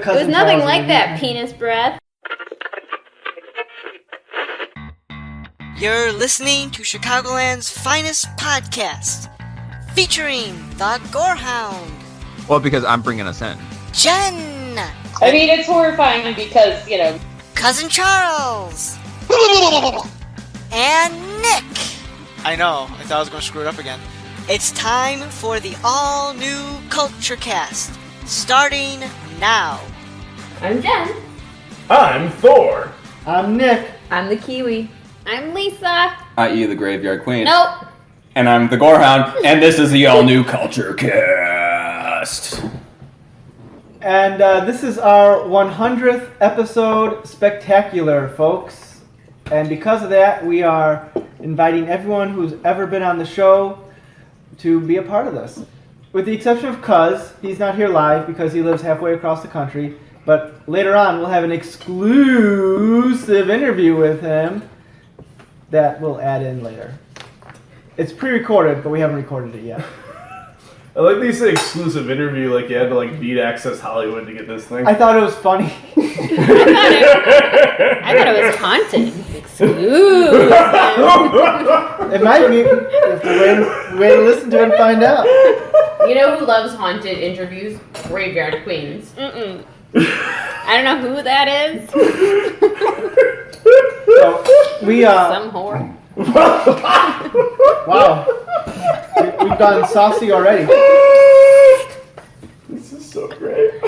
cousin. It was nothing Charles like and that, penis breath. You're listening to Chicagoland's finest podcast, featuring the Gorehound. Well, because I'm bringing us in. Jen. I mean, it's horrifying because, Cousin Charles. And Nick. I know. I thought I was going to screw it up again. It's time for the all-new Culture Cast, starting now. I'm Jen. I'm Thor. I'm Nick. I'm the Kiwi. I'm Lisa. I.e. the Graveyard Queen. Nope. And I'm the Gorehound, and this is the all-new Culture Cast. And this is our 100th episode spectacular, folks. And because of that, we are inviting everyone who's ever been on the show to be a part of this. With the exception of Cuz, he's not here live because he lives halfway across the country. But later on, we'll have an exclusive interview with him that we'll add in later. It's pre-recorded, but we haven't recorded it yet. I like that you said exclusive interview, like you had to beat Access Hollywood to get this thing. I thought it was funny. I thought it was haunted. Exclusive. It might be. You have to wait to listen to it and find out. You know who loves haunted interviews? Graveyard Queens. Mm-mm. I don't know who that is. So, we Some whore. Wow. We've gone saucy already. This is so great.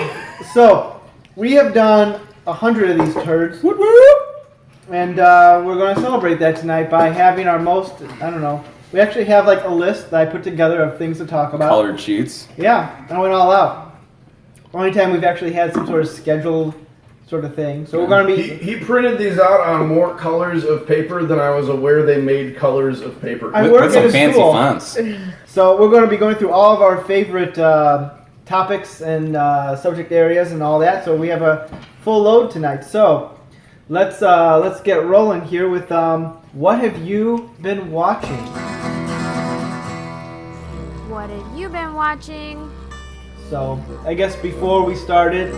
So, we have done 100 of these turds. And we're going to celebrate that tonight by having our most, we actually have a list that I put together of things to talk about. Colored sheets. Yeah, I went all out. Only time we've actually had some sort of scheduled sort of thing. So we're going to be... He printed these out on more colors of paper than I was aware they made colors of paper. I work With at some a fancy school. fonts. So we're going to be going through all of our favorite topics and subject areas and all that. So we have a full load tonight. So let's get rolling here with what have you been watching? What have you been watching? So I guess before we started,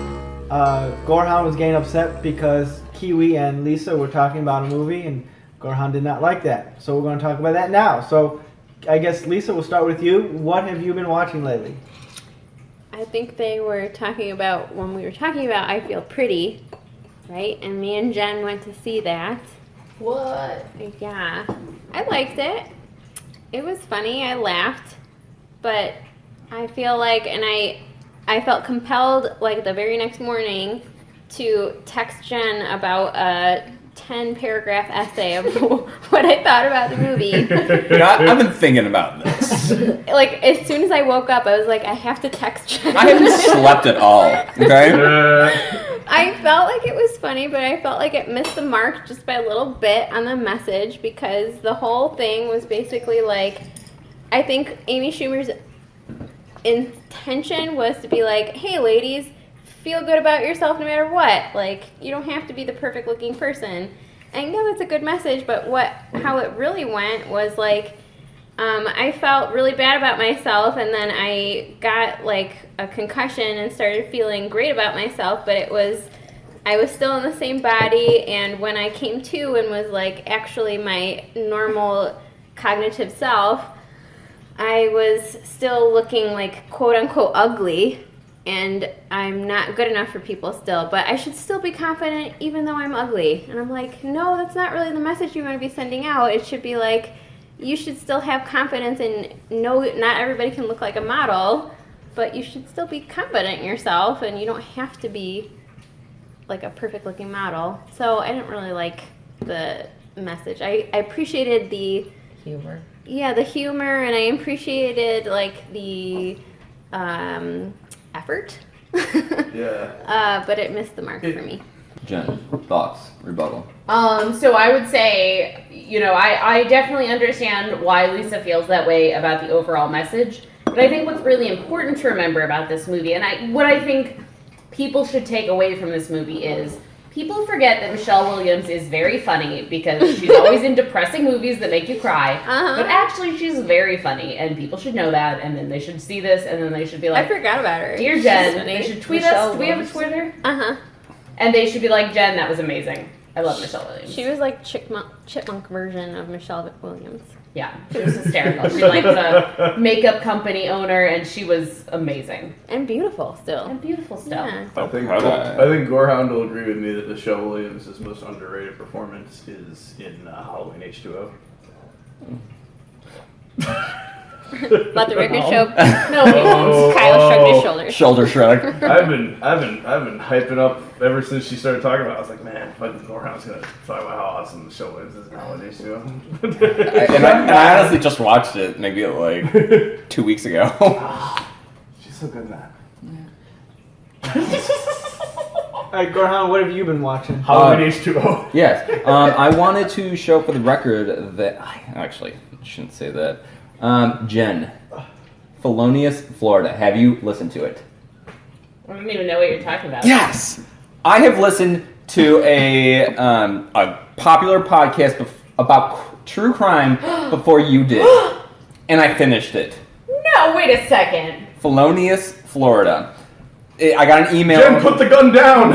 Gorehound was getting upset because Kiwi and Lisa were talking about a movie and Gorehound did not like that. So we're going to talk about that now. So I guess Lisa, we'll start with you. What have you been watching lately? I think they were talking about, when we were talking about I Feel Pretty, right? And me and Jen went to see that. What? Yeah. I liked it. It was funny. I laughed. But I feel like, and I felt compelled, the very next morning to text Jen about a 10-paragraph essay of what I thought about the movie. I've been thinking about this. As soon as I woke up, I was like, I have to text Jen. I haven't slept at all, okay? I felt like it was funny, but I felt like it missed the mark just by a little bit on the message because the whole thing was basically I think Amy Schumer's intention was to be like, hey ladies, feel good about yourself no matter what. You don't have to be the perfect looking person. And yeah, that's a good message, but how it really went was I felt really bad about myself, and then I got a concussion and started feeling great about myself, but I was still in the same body, and when I came to and was actually my normal cognitive self, I was still looking quote unquote ugly, and I'm not good enough for people still, but I should still be confident even though I'm ugly. And I'm no, that's not really the message you want to be sending out. It should be you should still have confidence and know not everybody can look like a model, but you should still be confident in yourself, and you don't have to be a perfect looking model. So I didn't really like the message. I appreciated the Humor. Yeah, the humor, and I appreciated the effort. Yeah. But it missed the mark for me. Jen, thoughts, rebuttal. So I would say, I definitely understand why Lisa feels that way about the overall message. But I think what's really important to remember about this movie, and what I think people should take away from this movie is People forget that Michelle Williams is very funny because she's always in depressing movies that make you cry. But actually, she's very funny, and people should know that, and then they should see this, and then they should be like, I forgot about her. Dear Jen, they should tweet us. Do we have a Twitter? And they should be like, Jen, that was amazing. I love Michelle Williams. She was like chipmunk version of Michelle Williams. Yeah, she was hysterical. She like was a makeup company owner, and she was amazing and beautiful still. Yeah. I think Gorehound will agree with me that Michelle Williams' most underrated performance is in Halloween H2O. Let the record show. No, he won't. Kyle shrugged his shoulders. Shoulder shrug. I've been hyping up ever since she started talking about it. I was like, man, fucking Gorehound's gonna talk about how awesome Michelle Williams is in Halloween H2O. and I honestly just watched it maybe like 2 weeks ago. She's so good in that. Alright, Gorehound, what have you been watching? Halloween H2O. Yes. I wanted to show for the record that I actually shouldn't say that. Jen, Felonious, Florida. Have you listened to it? I don't even know what you're talking about. Yes, I have listened to a popular podcast about true crime before you did, and I finished it. No, wait a second. Felonious, Florida. I got an email. Jen, put the gun down.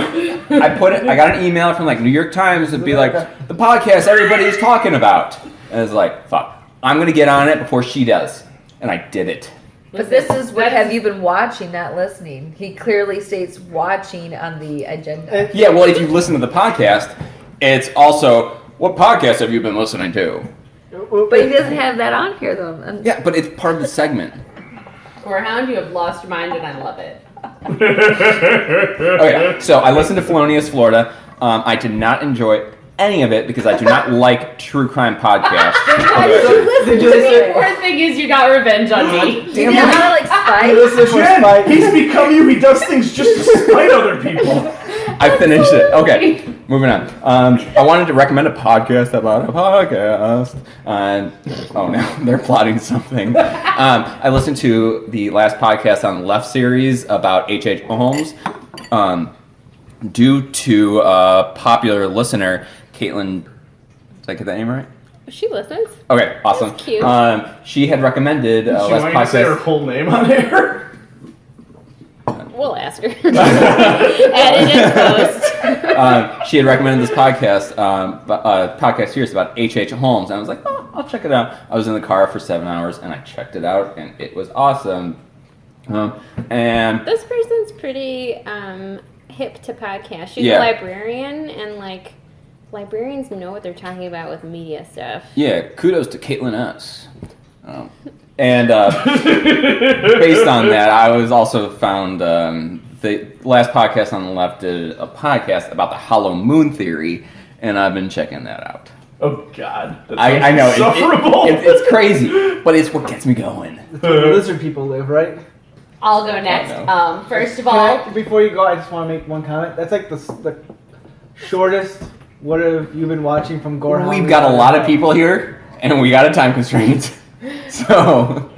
I got an email from like New York Times to be like the podcast everybody's talking about, and it's like fuck. I'm going to get on it before she does. And I did it. But this is what have you been watching, not listening. He clearly states watching on the agenda. Yeah, well, if you listen to the podcast, it's also, what podcast have you been listening to? But he doesn't have that on here, though. Yeah, but it's part of the segment. Gorehound, you have lost your mind, and I love it. Okay, so I listened to Felonious, Florida. I did not enjoy any of it because I do not like true crime podcasts. The important thing is you got revenge on me. Damn, you know, like spite. Jen, he's become you. He does things just to spite other people. I finished it. Okay, moving on. I wanted to recommend a podcast about a podcast. Oh no, they're plotting something. I listened to the last podcast on the Left series about H.H. Holmes. Due to a popular listener, Caitlin, did I get that name right? She listens. Okay, awesome. That's cute. She had recommended last podcast. Want to say her whole name on air? We'll ask her. Edit and post. She had recommended this podcast, podcast series about H.H. Holmes, and I was like, oh, I'll check it out. I was in the car for 7 hours, and I checked it out, and it was awesome. And this person's pretty hip to podcasts. She's a librarian, and like librarians know what they're talking about with media stuff. Yeah, kudos to Caitlin S. And based on that, I was also found the last podcast on the left did a podcast about the hollow moon theory, and I've been checking that out. Oh God, I know insufferable. It's crazy, but it's what gets me going. That's where lizard people live, right? I'll go next. Oh, First of all, before you go, I just want to make one comment. That's like the shortest. What have you been watching from Gorehound? We've got a lot of people here, and we got a time constraint. So,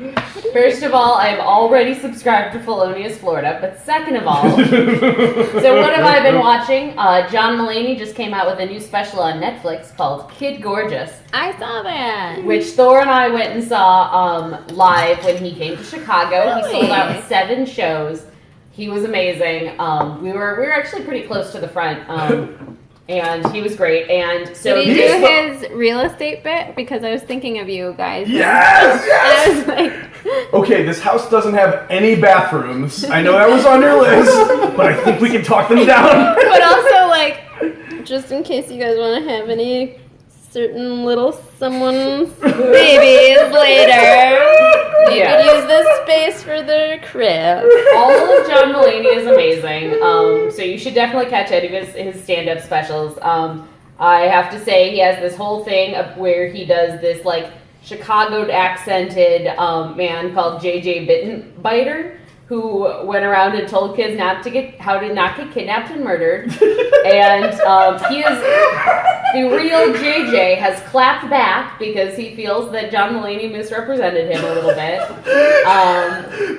first of all, I've already subscribed to Felonious Florida, but second of all, so what have I been watching? John Mulaney just came out with a new special on Netflix called Kid Gorgeous. I saw that. Which Thor and I went and saw live when he came to Chicago. Really? He sold out 7 shows. He was amazing. We were actually pretty close to the front. And he was great. And so did he do his real estate bit? Because I was thinking of you guys. Yes, yes. And I was like, okay, this house doesn't have any bathrooms. I know that was on your list, but I think we can talk them down. But also, like, just in case you guys want to have any certain little someone's babies later, you could use this space for their crib. All of John Mulaney is amazing. So you should definitely catch any of his stand-up specials. I have to say he has this whole thing of where he does this like Chicago accented man called JJ Bittenbiter, who went around and told kids how to not get kidnapped and murdered. And the real JJ has clapped back because he feels that John Mulaney misrepresented him a little bit.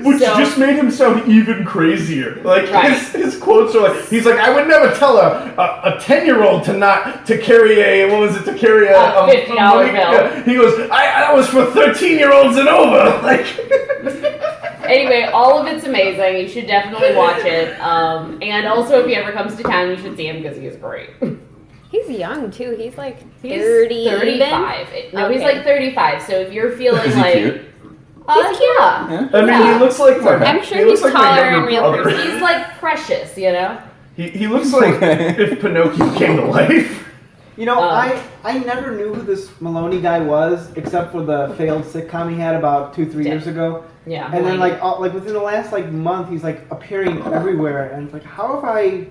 Which just made him sound even crazier. Like, his quotes are like, he's like, I would never tell a 10-year-old to carry a $50 bill. Yeah. He goes, that was for 13-year-olds and over. Like... Anyway, all of it's amazing. You should definitely watch it. And also, if he ever comes to town, you should see him because he is great. He's young too. He's like 30. 35. No, he's like 35. So if you're feeling is he like, cute? yeah. I mean, he looks like I'm sure he's like taller in real brother. person. He's like precious, you know. He looks like if Pinocchio came to life. You know, I never knew who this Maloney guy was, except for the failed sitcom he had about 2-3 years ago. Yeah. And then like within the last month, he's like appearing everywhere, and it's like, how have I?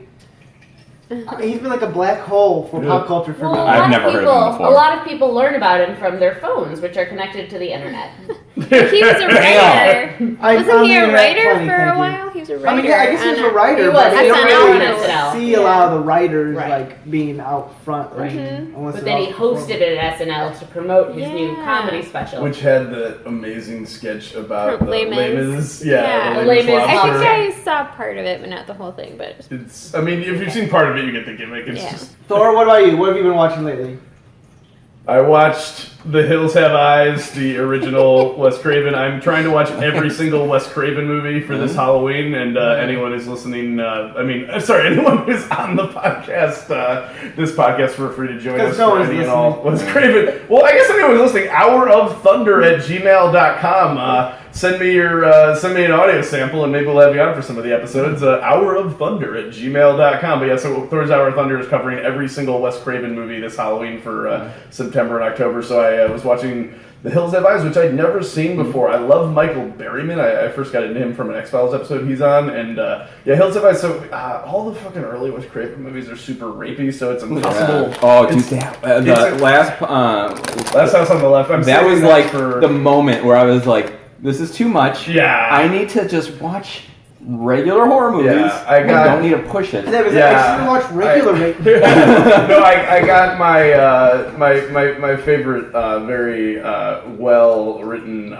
He's been like a black hole for pop culture for me. I've never heard of him before. A lot of people learn about him from their phones, which are connected to the internet. He was a writer. Wasn't he a writer for a while? He was a writer. I mean, yeah, I guess he was a writer, He was. but you don't really SNL. see a lot of the writers like being out front. But then he hosted it at SNL to promote his new comedy special. Which had the amazing sketch about the Les Mis. Yeah, the Les Mis I think lobster. I saw part of it, but not the whole thing. But It's. I mean, if you've seen part of it, you get the gimmick. It's just. Thor, what about you? What have you been watching lately? I watched The Hills Have Eyes, the original Wes Craven. I'm trying to watch every single Wes Craven movie for this Halloween, and anyone who's listening, anyone who's on the podcast, this podcast, we're free to join us for any and all Wes Craven. Well, I guess anyone who's listening, hourofthunder@gmail.com. Send me an audio sample, and maybe we'll have you on for some of the episodes. hourofthunder@gmail.com. But yeah, so Thor's Hour of Thunder is covering every single Wes Craven movie this Halloween for September and October. So I was watching The Hills Have Eyes, which I'd never seen before. I love Michael Berryman. I first got into him from an X-Files episode he's on. And Hills Have Eyes. So all the fucking early Wes Craven movies are super rapey, so it's impossible. Oh, dude, last House on the Left. That was like the moment where I was like, this is too much. Yeah. I need to just watch regular horror movies. Yeah, I don't need to push it. I should watch regular. No, I got my favorite, very well written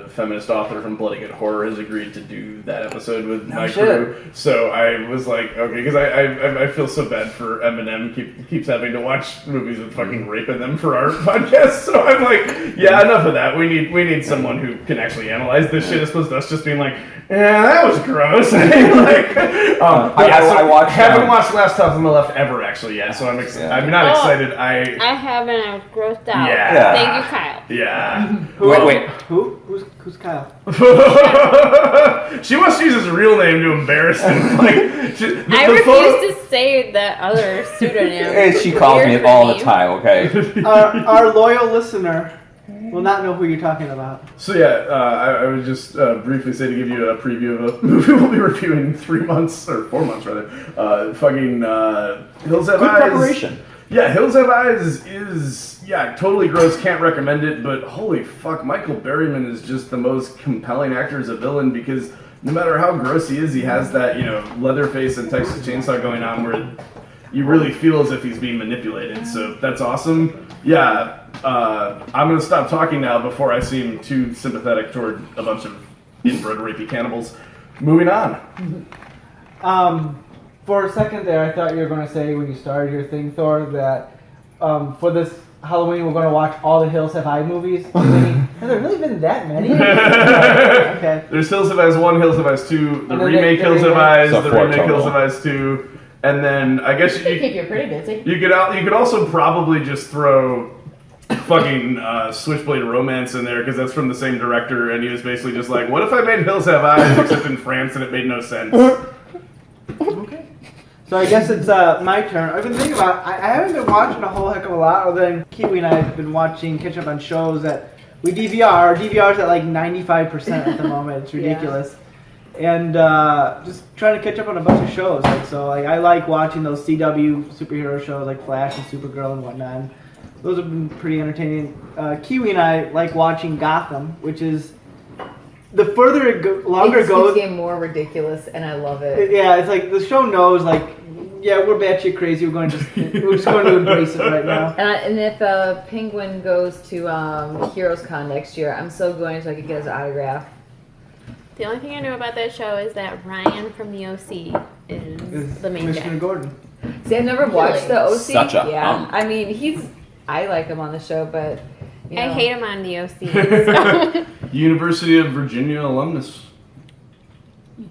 feminist author from Bloody Good Horror has agreed to do that episode with my crew. So I was like, okay, because I feel so bad for Eminem keeps having to watch movies with fucking rape in them for our podcast. So I'm like, yeah, enough of that. We need someone who can actually analyze this shit as opposed to us just being like, yeah, that was gross. I haven't watched Last House on the Left ever actually yet, so I'm not excited. I haven't. I was grossed out. Yeah. Thank you, Kyle. Yeah. Wait. Who's Kyle? She wants to use his real name to embarrass him. I refuse to say the other pseudonym. And she calls me all the time. Okay. Our loyal listener will not know who you're talking about. So I would just briefly say to give you a preview of a movie we'll be reviewing in 4 months rather. Hills Have Eyes. Good preparation. Yeah, Hills Have Eyes is totally gross. Can't recommend it, but holy fuck, Michael Berryman is just the most compelling actor as a villain because no matter how gross he is, he has that Leatherface and Texas Chainsaw going on where you really feel as if he's being manipulated. So that's awesome. Yeah. I'm going to stop talking now before I seem too sympathetic toward a bunch of inbred rapey cannibals. Moving on. For a second there, I thought you were going to say when you started your thing, Thor, that for this Halloween we're going to watch all the Hills Have Eyes movies. Has there really been that many? Okay. There's Hills Have Eyes 1, Hills Have Eyes 2, the remake Hills Have Eyes, the remake Hills Have Eyes 2, and then I guess you keep you pretty busy. You could also probably just throw fucking Switchblade Romance in there because that's from the same director, and he was basically just like, what if I made Hills Have Eyes except in France and it made no sense? Okay. So I guess it's my turn. I've been thinking about I haven't been watching a whole heck of a lot other than Kiwi and I have been catch up on shows that we DVR. Our DVR's at like 95% at the moment. It's ridiculous. And just trying to catch up on a bunch of shows. I like watching those CW superhero shows like Flash and Supergirl and whatnot. Those have been pretty entertaining. Kiwi and I like watching Gotham, which is the further longer it goes, keeps getting more ridiculous, and I love it. Yeah, it's like the show knows, like, yeah, we're batshit crazy. We're just going to embrace it right now. And if Penguin goes to Heroes Con next year, I'm so going so I can get his autograph. The only thing I know about that show is that Ryan from the OC is the main Commissioner guy. Gordon. See, I've never watched the OC. Such a yeah. I mean, I like him on the show, but you know. I hate him on the OC. So. University of Virginia alumnus.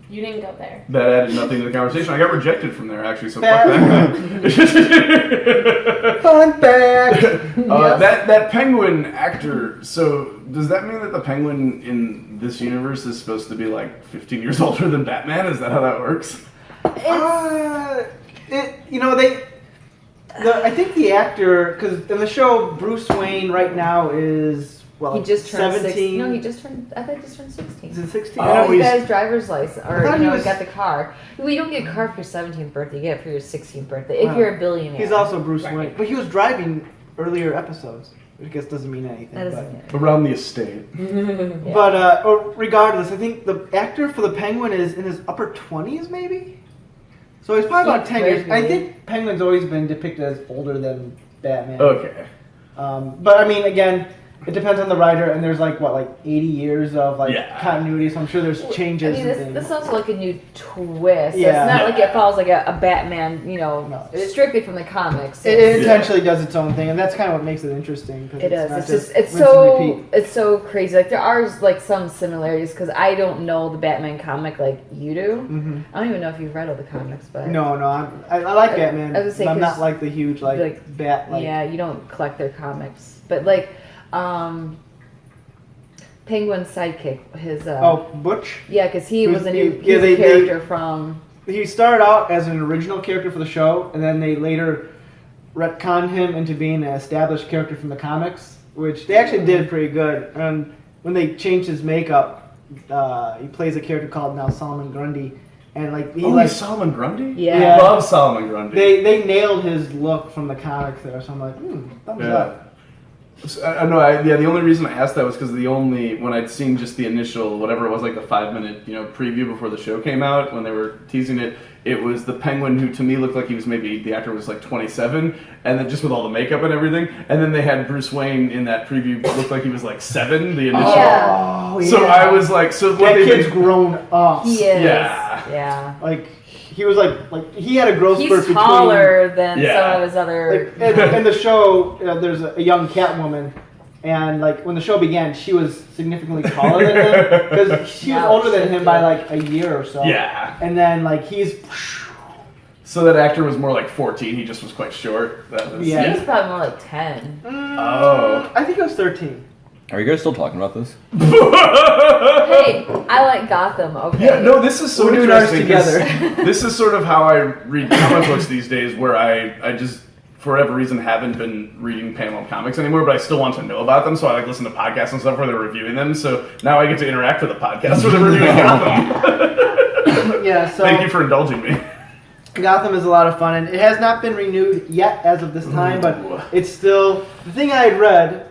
You didn't go there. That added nothing to the conversation. I got rejected from there, actually, so Fair. fuck that. Fun fact. That penguin actor, so does that mean that the penguin in this universe is supposed to be like 15 years older than Batman? Is that how that works? I think the actor, because in the show, Bruce Wayne right now is, well, he just turned 17. 16. No, he just turned 16. Is it 16? Oh, he got his driver's license, or he he got the car. Well, you don't get a car for your 17th birthday. You get it for your 16th birthday if you're a billionaire. He's also Bruce Wayne, but he was driving earlier episodes, which I guess doesn't mean anything. That doesn't around the estate. Yeah. But regardless, I think the actor for the Penguin is in his upper 20s, maybe. So he's probably about 10 years. I think Penguin's always been depicted as older than Batman. Okay. But I mean, again, it depends on the writer, and there's like 80 years of continuity, so I'm sure there's changes. I mean, this sounds like a new twist. Yeah. It's not like it follows like a Batman, strictly from the comics. It intentionally does its own thing, and that's kind of what makes it interesting. It does. not It's just it's rinse and repeat. it's so crazy. Like there are like some similarities because I don't know the Batman comic like you do. Mm-hmm. I don't even know if you've read all the comics, but No, I like Batman, I was but gonna say, I'm not 'cause, like the huge bat. Yeah, you don't collect their comics, but Penguin's sidekick, his Butch. Yeah, because he was a new they- character from. He started out as an original character for the show, and then they later retconned him into being an established character from the comics, which they actually did pretty good. And when they changed his makeup, he plays a character called now Solomon Grundy, and he's Solomon Grundy? Yeah. I love Solomon Grundy. They nailed his look from the comics there, so I'm like, thumbs up. The only reason I asked that was because when I'd seen just the initial, whatever it was, like the 5-minute, preview before the show came out, when they were teasing it, it was the Penguin who to me looked like he was the actor was like 27, and then just with all the makeup and everything, and then they had Bruce Wayne in that preview looked like he was like 7, the initial. Oh, yeah. So I was like, so what that kid's grown up. He is. Yeah. He was like he had a growth spurt between. He's taller than some of his other. In the show, there's a young Catwoman, and when the show began, she was significantly taller than him because she was older than him by a year or so. Yeah. And then he's. So that actor was more like 14. He just was quite short. He was probably more like 10. I think it was 13. Are you guys still talking about this? Hey, I like Gotham. Okay. Yeah, no, this is so We're doing ours interesting. together. This is sort of how I read comic books these days, where I just, for whatever reason, haven't been reading panel comics anymore, but I still want to know about them, so I listen to podcasts and stuff where they're reviewing them, so now I get to interact with the podcast where they're reviewing Gotham. Yeah, so Thank you for indulging me. Gotham is a lot of fun, and it has not been renewed yet as of this time, but it's still... The thing I had read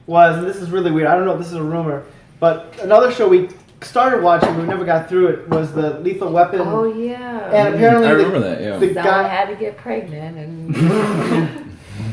was, and this is really weird, I don't know if this is a rumor, but another show we started watching, we never got through it, was the Lethal Weapon. Oh, yeah. And apparently I remember that, yeah. the Guy guy had to get pregnant, and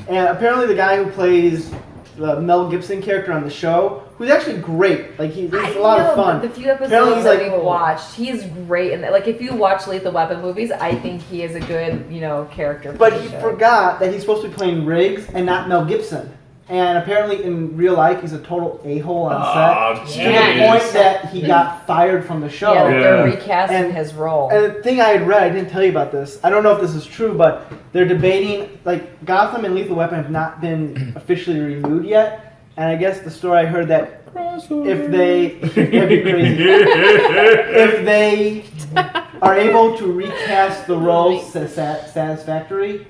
and apparently the guy who plays the Mel Gibson character on the show, who's actually great. He's a lot of fun. The few Apparently episodes he's that we've watched, he's great. And if you watch Lethal Weapon movies, I think he is a good, character. For But the he show. forgot that he's supposed to be playing Riggs and not Mel Gibson. And apparently in real life, he's a total a-hole on set. To the point that he got fired from the show. Yeah, they're recasting his role. And the thing I had read, I didn't tell you about this. I don't know if this is true, but they're debating, Gotham and Lethal Weapon have not been officially renewed yet. And I guess the story I heard that if they, that'd be crazy. If they are able to recast the roles satisfactory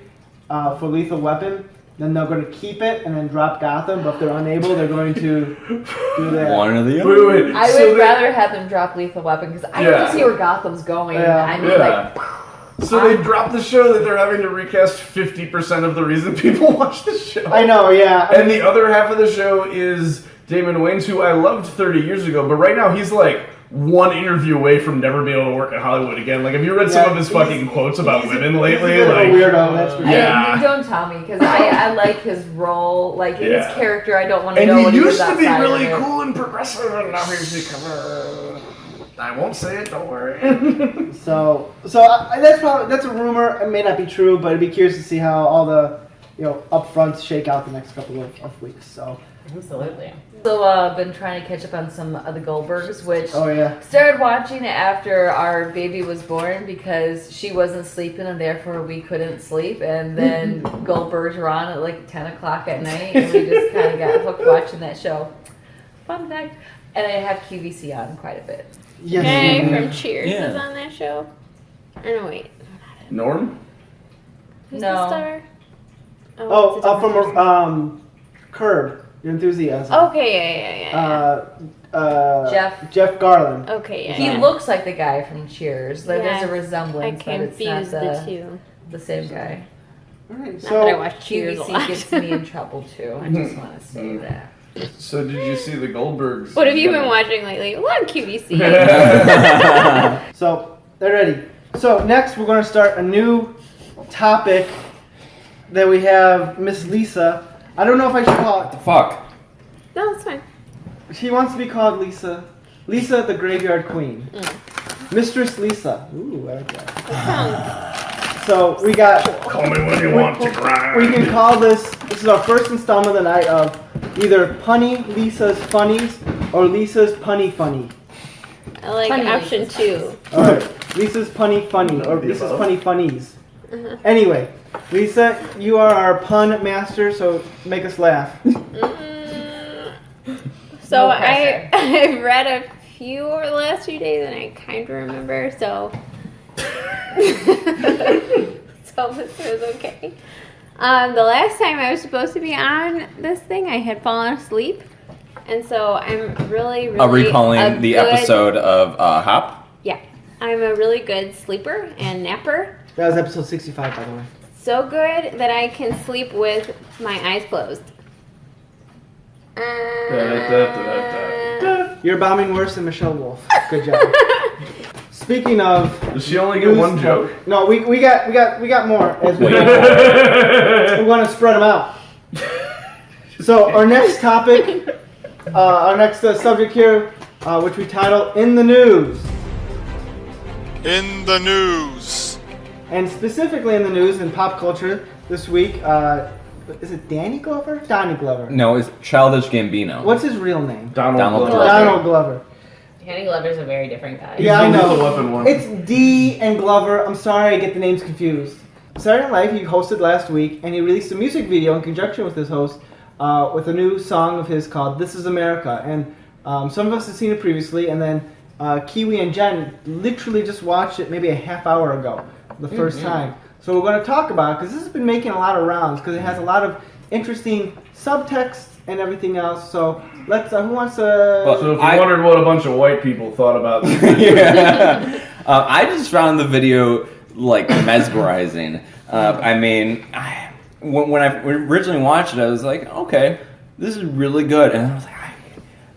for Lethal Weapon, then they're going to keep it and then drop Gotham. But if they're unable, they're going to do that. One or the other. Wait. I would rather have them drop Lethal Weapon because I want to see where Gotham's going. Yeah. I mean, So they dropped the show that they're having to recast 50% of the reason people watch the show. I know, yeah. And the other half of the show is Damon Wayans, who I loved 30 years ago, but right now he's like one interview away from never being able to work in Hollywood again. Like, have you read some of his fucking quotes about women lately? He's a like, weirdo, that's for sure. yeah. Don't tell me, because I like his role, like his character. I don't want to know And what he he used was to be outside really of it. cool and progressive, and now he's become I won't say it, don't worry. So that's a rumor. It may not be true, but I'd be curious to see how all the upfronts shake out the next couple of weeks. So Absolutely. So been trying to catch up on some of the Goldbergs, which yeah, started watching it after our baby was born because she wasn't sleeping and therefore we couldn't sleep. And then Goldbergs were on at like 10 o'clock at night, and we just kind of got hooked watching that show. Fun fact. And I have QVC on quite a bit. yes. Guy from Cheers Yeah. is on that show. Or no, wait. Norm? Who's No. the star? Oh, it's a different person. from Curb Your Enthusiasm. Okay, yeah. Jeff Garland. Okay, yeah. He yeah. looks like the guy from Cheers. There's Yeah, a resemblance, I but it's not confused the two. the same guy. All right, Not that I so watch Cheers a QVC lot. gets me in trouble too. I just want to say that. So did you see the Goldbergs? What have you been watching lately? A lot of QVC. so they're ready. So next we're going to start a new topic that we have Miss Lisa. I don't know if I should call it. Fuck. No, it's fine. She wants to be called Lisa. Lisa the Graveyard Queen. Mistress Lisa. Ooh, I like that. That sounds. So we got. Call me when you want to grind. We can call this. This is our first installment of the night of either Punny Lisa's Funnies or Lisa's Punny Funny. I like Funny option Lisa's 2. All right, Lisa's Punny Funny or Lisa's Punny Funnies. Anyway, Lisa, you are our pun master, so make us laugh. So No pressure. I've read a few over the last few days, and I kind of remember. So, so this was okay. The last time I was supposed to be on this thing, I had fallen asleep, and so I'm really Recalling the good- episode of Hop. Yeah, I'm a really good sleeper and napper. That was episode 65, by the way. So good that I can sleep with my eyes closed. You're bombing worse than Michelle Wolf. Good job. Speaking of, Does she only get one joke? No, we got more. As we want to spread them out. So our next topic, our next subject here, which we title "In the News." In the news. And specifically in the news and pop culture this week, is it Danny Glover? Donnie Glover. No, it's Childish Gambino. What's his real name? Donald Glover. Donald Glover. Danny Glover's a very different guy. Yeah, I the know. Lethal Weapon one. It's D and Glover. I'm sorry, I get the names confused. Saturday Night Live, he hosted last week, and he released a music video in conjunction with his host with a new song of his called "This Is America." And some of us have seen it previously, and then Kiwi and Jen literally just watched it maybe a half hour ago, the first time. So we're going to talk about it because this has been making a lot of rounds because it has a lot of interesting subtext and everything else. So let's. Who wants to? So if you wondered what a bunch of white people thought about this, I just found the video like mesmerizing. I mean, when I originally watched it, I was like, okay, this is really good, and I was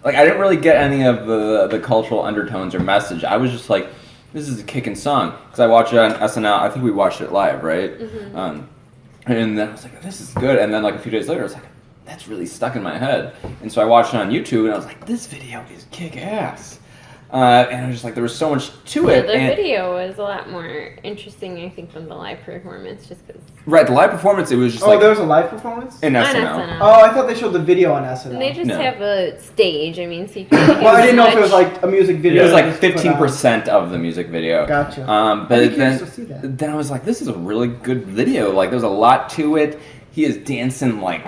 like, I didn't really get any of the cultural undertones or message. I was just like, this is a kicking song because I watched it on SNL. I think we watched it live, right? And then I was like, this is good. And then like a few days later, I was like, that's really stuck in my head. And so I watched it on YouTube, and I was like, this video is kick ass. And I was just like, there was so much to it. The and video was a lot more interesting, I think, than the live performance, just because. right, the live performance, it was just there was a live performance? in On SNL. SNL. Oh, I thought they showed the video on SNL. And they just No. have a stage. I mean, so you can. Well, I didn't know if it was like a music video. It was like just put on. 15% of the music video. Gotcha. But I'd be curious then, to see that. then I was like, this is a really good video. Like, there's a lot to it. He is dancing like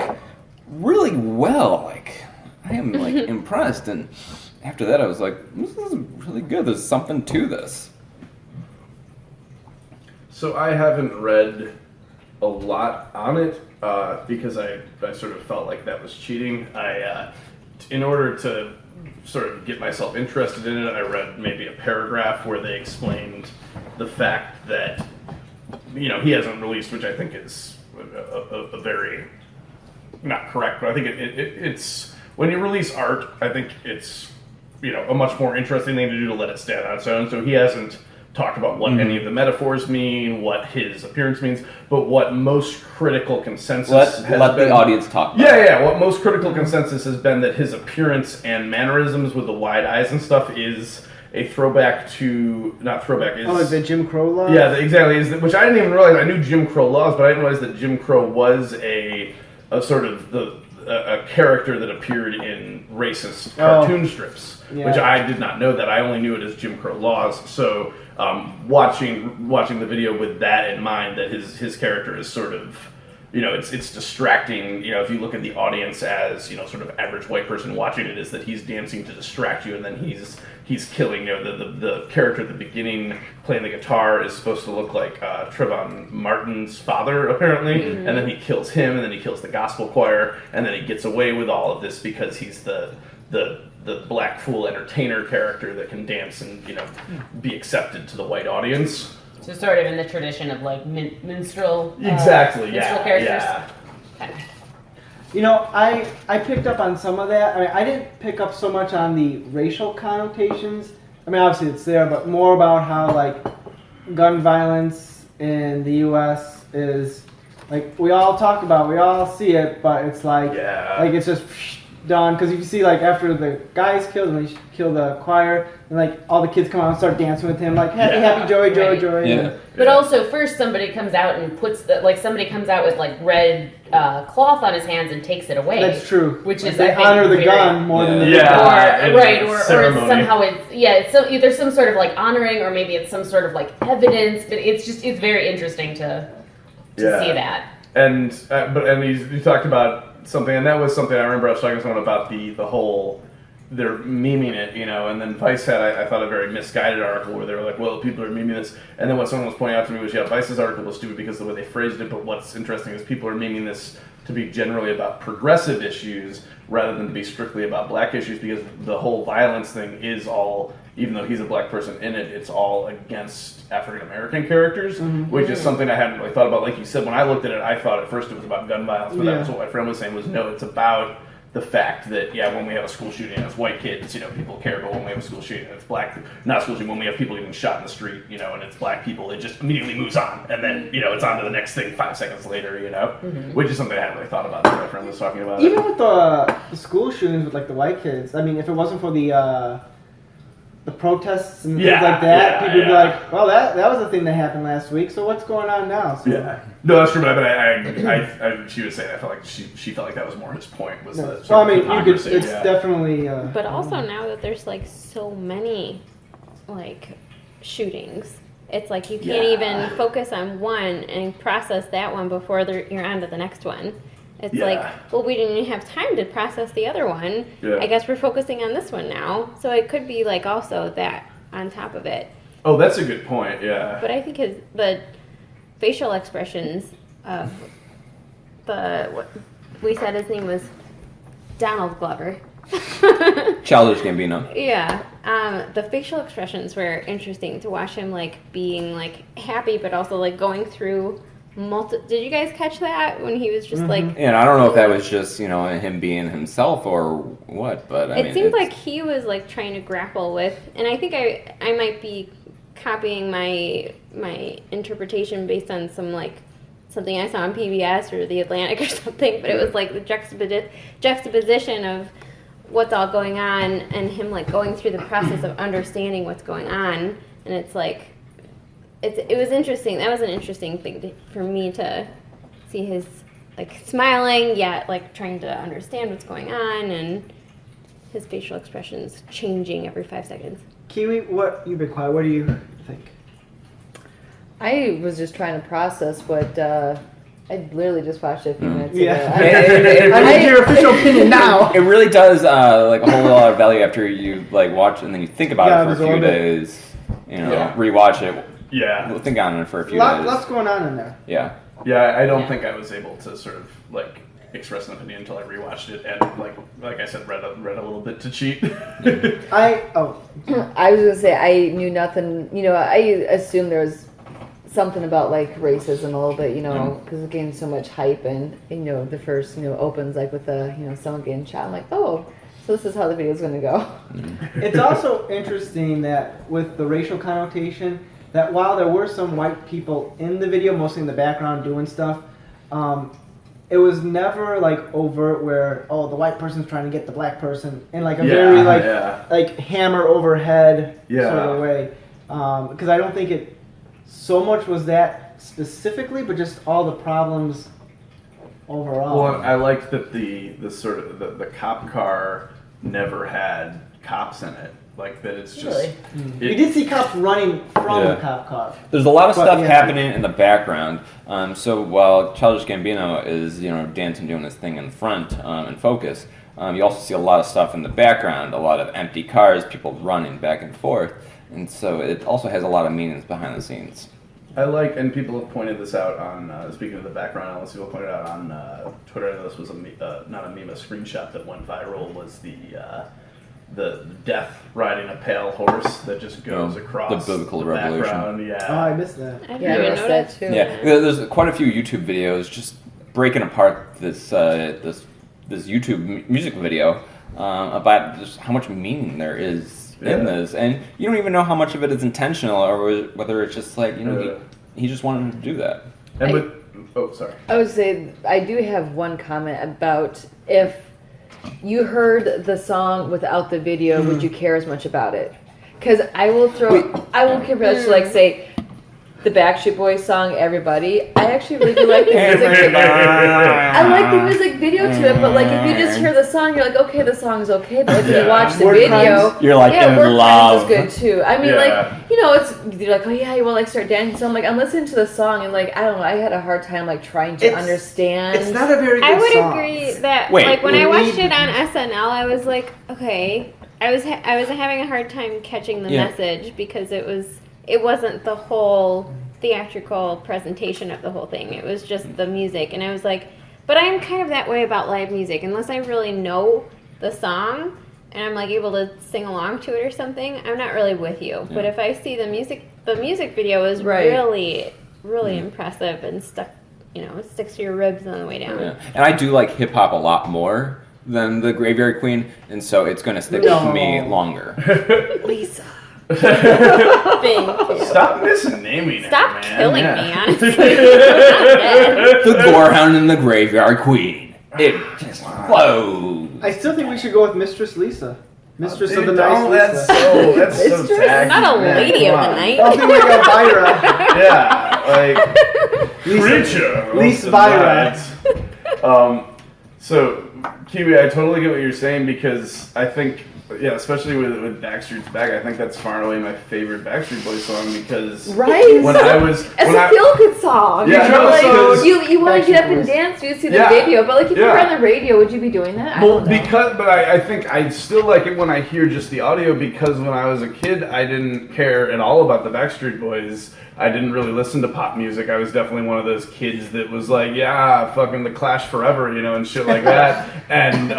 really well. Like, I am like impressed. And after that, I was like, this is really good. There's something to this. So I haven't read a lot on it because I sort of felt like that was cheating. In order to sort of get myself interested in it, I read maybe a paragraph where they explained the fact that he hasn't released, which I think is a very not correct, but I think it's when you release art, I think it's a much more interesting thing to do to let it stand on its own. So he hasn't talked about what any of the metaphors mean, what his appearance means, but what most critical consensus let the audience talk about. Yeah, what most critical consensus has been that his appearance and mannerisms with the wide eyes and stuff is a throwback to, not throwback, is... Oh, the Jim Crow laws? Yeah, exactly, which I didn't even realize. I knew Jim Crow laws, but I didn't realize that Jim Crow was a sort of a character that appeared in racist cartoon strips, which I did not know that. I only knew it as Jim Crow laws, so... watching the video with that in mind, that his character is sort of, it's distracting. If you look at the audience as sort of average white person watching it, is that he's dancing to distract you, and then he's killing. The character at the beginning playing the guitar is supposed to look like Trayvon Martin's father, apparently, and then he kills him, and then he kills the gospel choir, and then he gets away with all of this because he's the black fool entertainer character that can dance and be accepted to the white audience. So sort of in the tradition of like minstrel. Exactly. Minstrel characters. Yeah. Okay. I picked up on some of that. I mean, I didn't pick up so much on the racial connotations. I mean, obviously it's there, but more about how like gun violence in the U.S. is like we all talk about, we all see it, but it's like it's just done. Because you see, like after the guy's killed and they kill the choir, and like all the kids come out and start dancing with him, like happy, joy. Yeah. But also, first somebody comes out and puts somebody comes out with like red cloth on his hands and takes it away. That's true. Which like is they honor the gun more than the or somehow it's either some sort of like honoring, or maybe it's some sort of like evidence. But it's very interesting to see that. And you talked about something, and that was something I remember I was talking to someone about the whole. They're memeing it, and then Vice had, I thought, a very misguided article where they were like, well, people are memeing this, and then what someone was pointing out to me was, Vice's article was stupid because of the way they phrased it, but what's interesting is people are memeing this to be generally about progressive issues rather than to be strictly about black issues, because the whole violence thing is all, even though he's a black person in it, it's all against African-American characters, which is something I hadn't really thought about. Like you said, when I looked at it, I thought at first it was about gun violence, but that was what my friend was saying, was no, it's about the fact that, when we have a school shooting and it's white kids, people care, but when we have a school shooting and it's black, not school shooting, when we have people getting shot in the street, and it's black people, it just immediately moves on, and then, it's on to the next thing 5 seconds later, which is something I hadn't really thought about that my friend was talking about. Even with the school shootings with, like, the white kids, I mean, if it wasn't for the protests and things like that, people would be like, well, that was the thing that happened last week, so what's going on now? So, no, that's true, but I she was saying, I felt like she felt like that was more his point, was the well, I mean, it's definitely... but also now that there's, like, so many, like, shootings, it's like you can't even focus on one and process that one before you're on to the next one. It's like, well, we didn't even have time to process the other one. I guess we're focusing on this one now. So it could be like also that on top of it. Oh, that's a good point, But I think the facial expressions of what we said his name was Donald Glover. Childish Gambino. Yeah. The facial expressions were interesting to watch him like being like happy, but also like going through Did you guys catch that when he was just like? And I don't know if that was just him being himself or what, but it seemed like he was like trying to grapple with, and I think I might be copying my interpretation based on something I saw on PBS or The Atlantic or something, but it was like the juxtaposition of what's all going on and him like going through the process of understanding what's going on, and it's like. It was interesting. That was an interesting thing for me to see his like smiling yet like trying to understand what's going on, and his facial expressions changing every 5 seconds. Kiwi, you've been quiet. What do you think? I was just trying to process what I literally just watched it a few minutes ago. I need your official opinion now. It really does like a whole lot of value after you like watch and then you think about it for a few days. Rewatch it. Yeah. We'll think on it for a few days. Lots going on in there. Yeah. Yeah, I don't think I was able to sort of like express an opinion until I rewatched it, and like I said, read a little bit to cheat. I was gonna say I knew nothing. I assumed there was something about like racism a little bit, you know, because it gained so much hype, and you know the first opens like with the someone getting shot. I'm like, oh, so this is how the video's going to go. It's also interesting that with the racial connotation, that while there were some white people in the video, mostly in the background doing stuff, it was never like overt where the white person's trying to get the black person in like a very like hammer overhead sort of way. Because I don't think it so much was that specifically, but just all the problems overall. Well, I liked that the sort of the cop car never had cops in it. Like that, it's just. Really? You did see cops running from the cop car. There's a lot of stuff happening in the background. So while Childish Gambino is dancing, doing his thing in the front and focus, you also see a lot of stuff in the background. A lot of empty cars, people running back and forth, and so it also has a lot of meanings behind the scenes. I like, and people have pointed this out on, speaking of the background elements, people pointed out on Twitter, this was not a meme, a screenshot that went viral, was the death riding a pale horse that just goes across the biblical background. revolution. Yeah. Oh, I missed that. I didn't even notice that too. Yeah, there's quite a few YouTube videos just breaking apart this YouTube music video about just how much meaning there is in this, and you don't even know how much of it is intentional or whether it's just like he just wanted to do that. And sorry. I would say I do have one comment about if you heard the song without the video, would you care as much about it? Because I won't compare to like say the Backstreet Boys song "Everybody." I actually really do like the music. I like the music video to it, but like if you just hear the song, you're like, okay, the song's okay. But like when you watch the video, you're like in Word love. Crimes is good too. I mean, like it's you're like, oh yeah, you want to like start dancing. So I'm like, I'm listening to the song and like I don't know, I had a hard time like trying to understand. It's not a very good I would song. agree that like when I watched it on SNL, I was like, okay, I was having a hard time catching the message because it wasn't the whole theatrical presentation of the whole thing. It was just the music. And I was like, but I'm kind of that way about live music. Unless I really know the song and I'm like able to sing along to it or something, I'm not really with you. But if I see the music video is really, really impressive and it sticks to your ribs on the way down. Yeah. And I do like hip hop a lot more than the Graveyard Queen, and so it's going to stick with me longer. Lisa. Thank you. Stop misnaming Stop her, man. killing me, honestly. The Gorehound and the Graveyard Queen. It just flows. I still think we should go with Mistress Lisa. Mistress of the Night. Night. That's so tacky. Not a lady of the night. I'll think like Elvira. Yeah, like creature. Lisa Vira. So Kiwi, I totally get what you're saying because I think. Yeah, especially with Backstreet's Back, I think that's far and away my favorite Backstreet Boys song because when I was it's a feel-good song. Yeah, you want to get up and dance, you see the video, but like if you were on the radio, would you be doing that? I think I still like it when I hear just the audio because when I was a kid, I didn't care at all about the Backstreet Boys. I didn't really listen to pop music. I was definitely one of those kids that was like, yeah, fucking The Clash forever, and shit like that. And then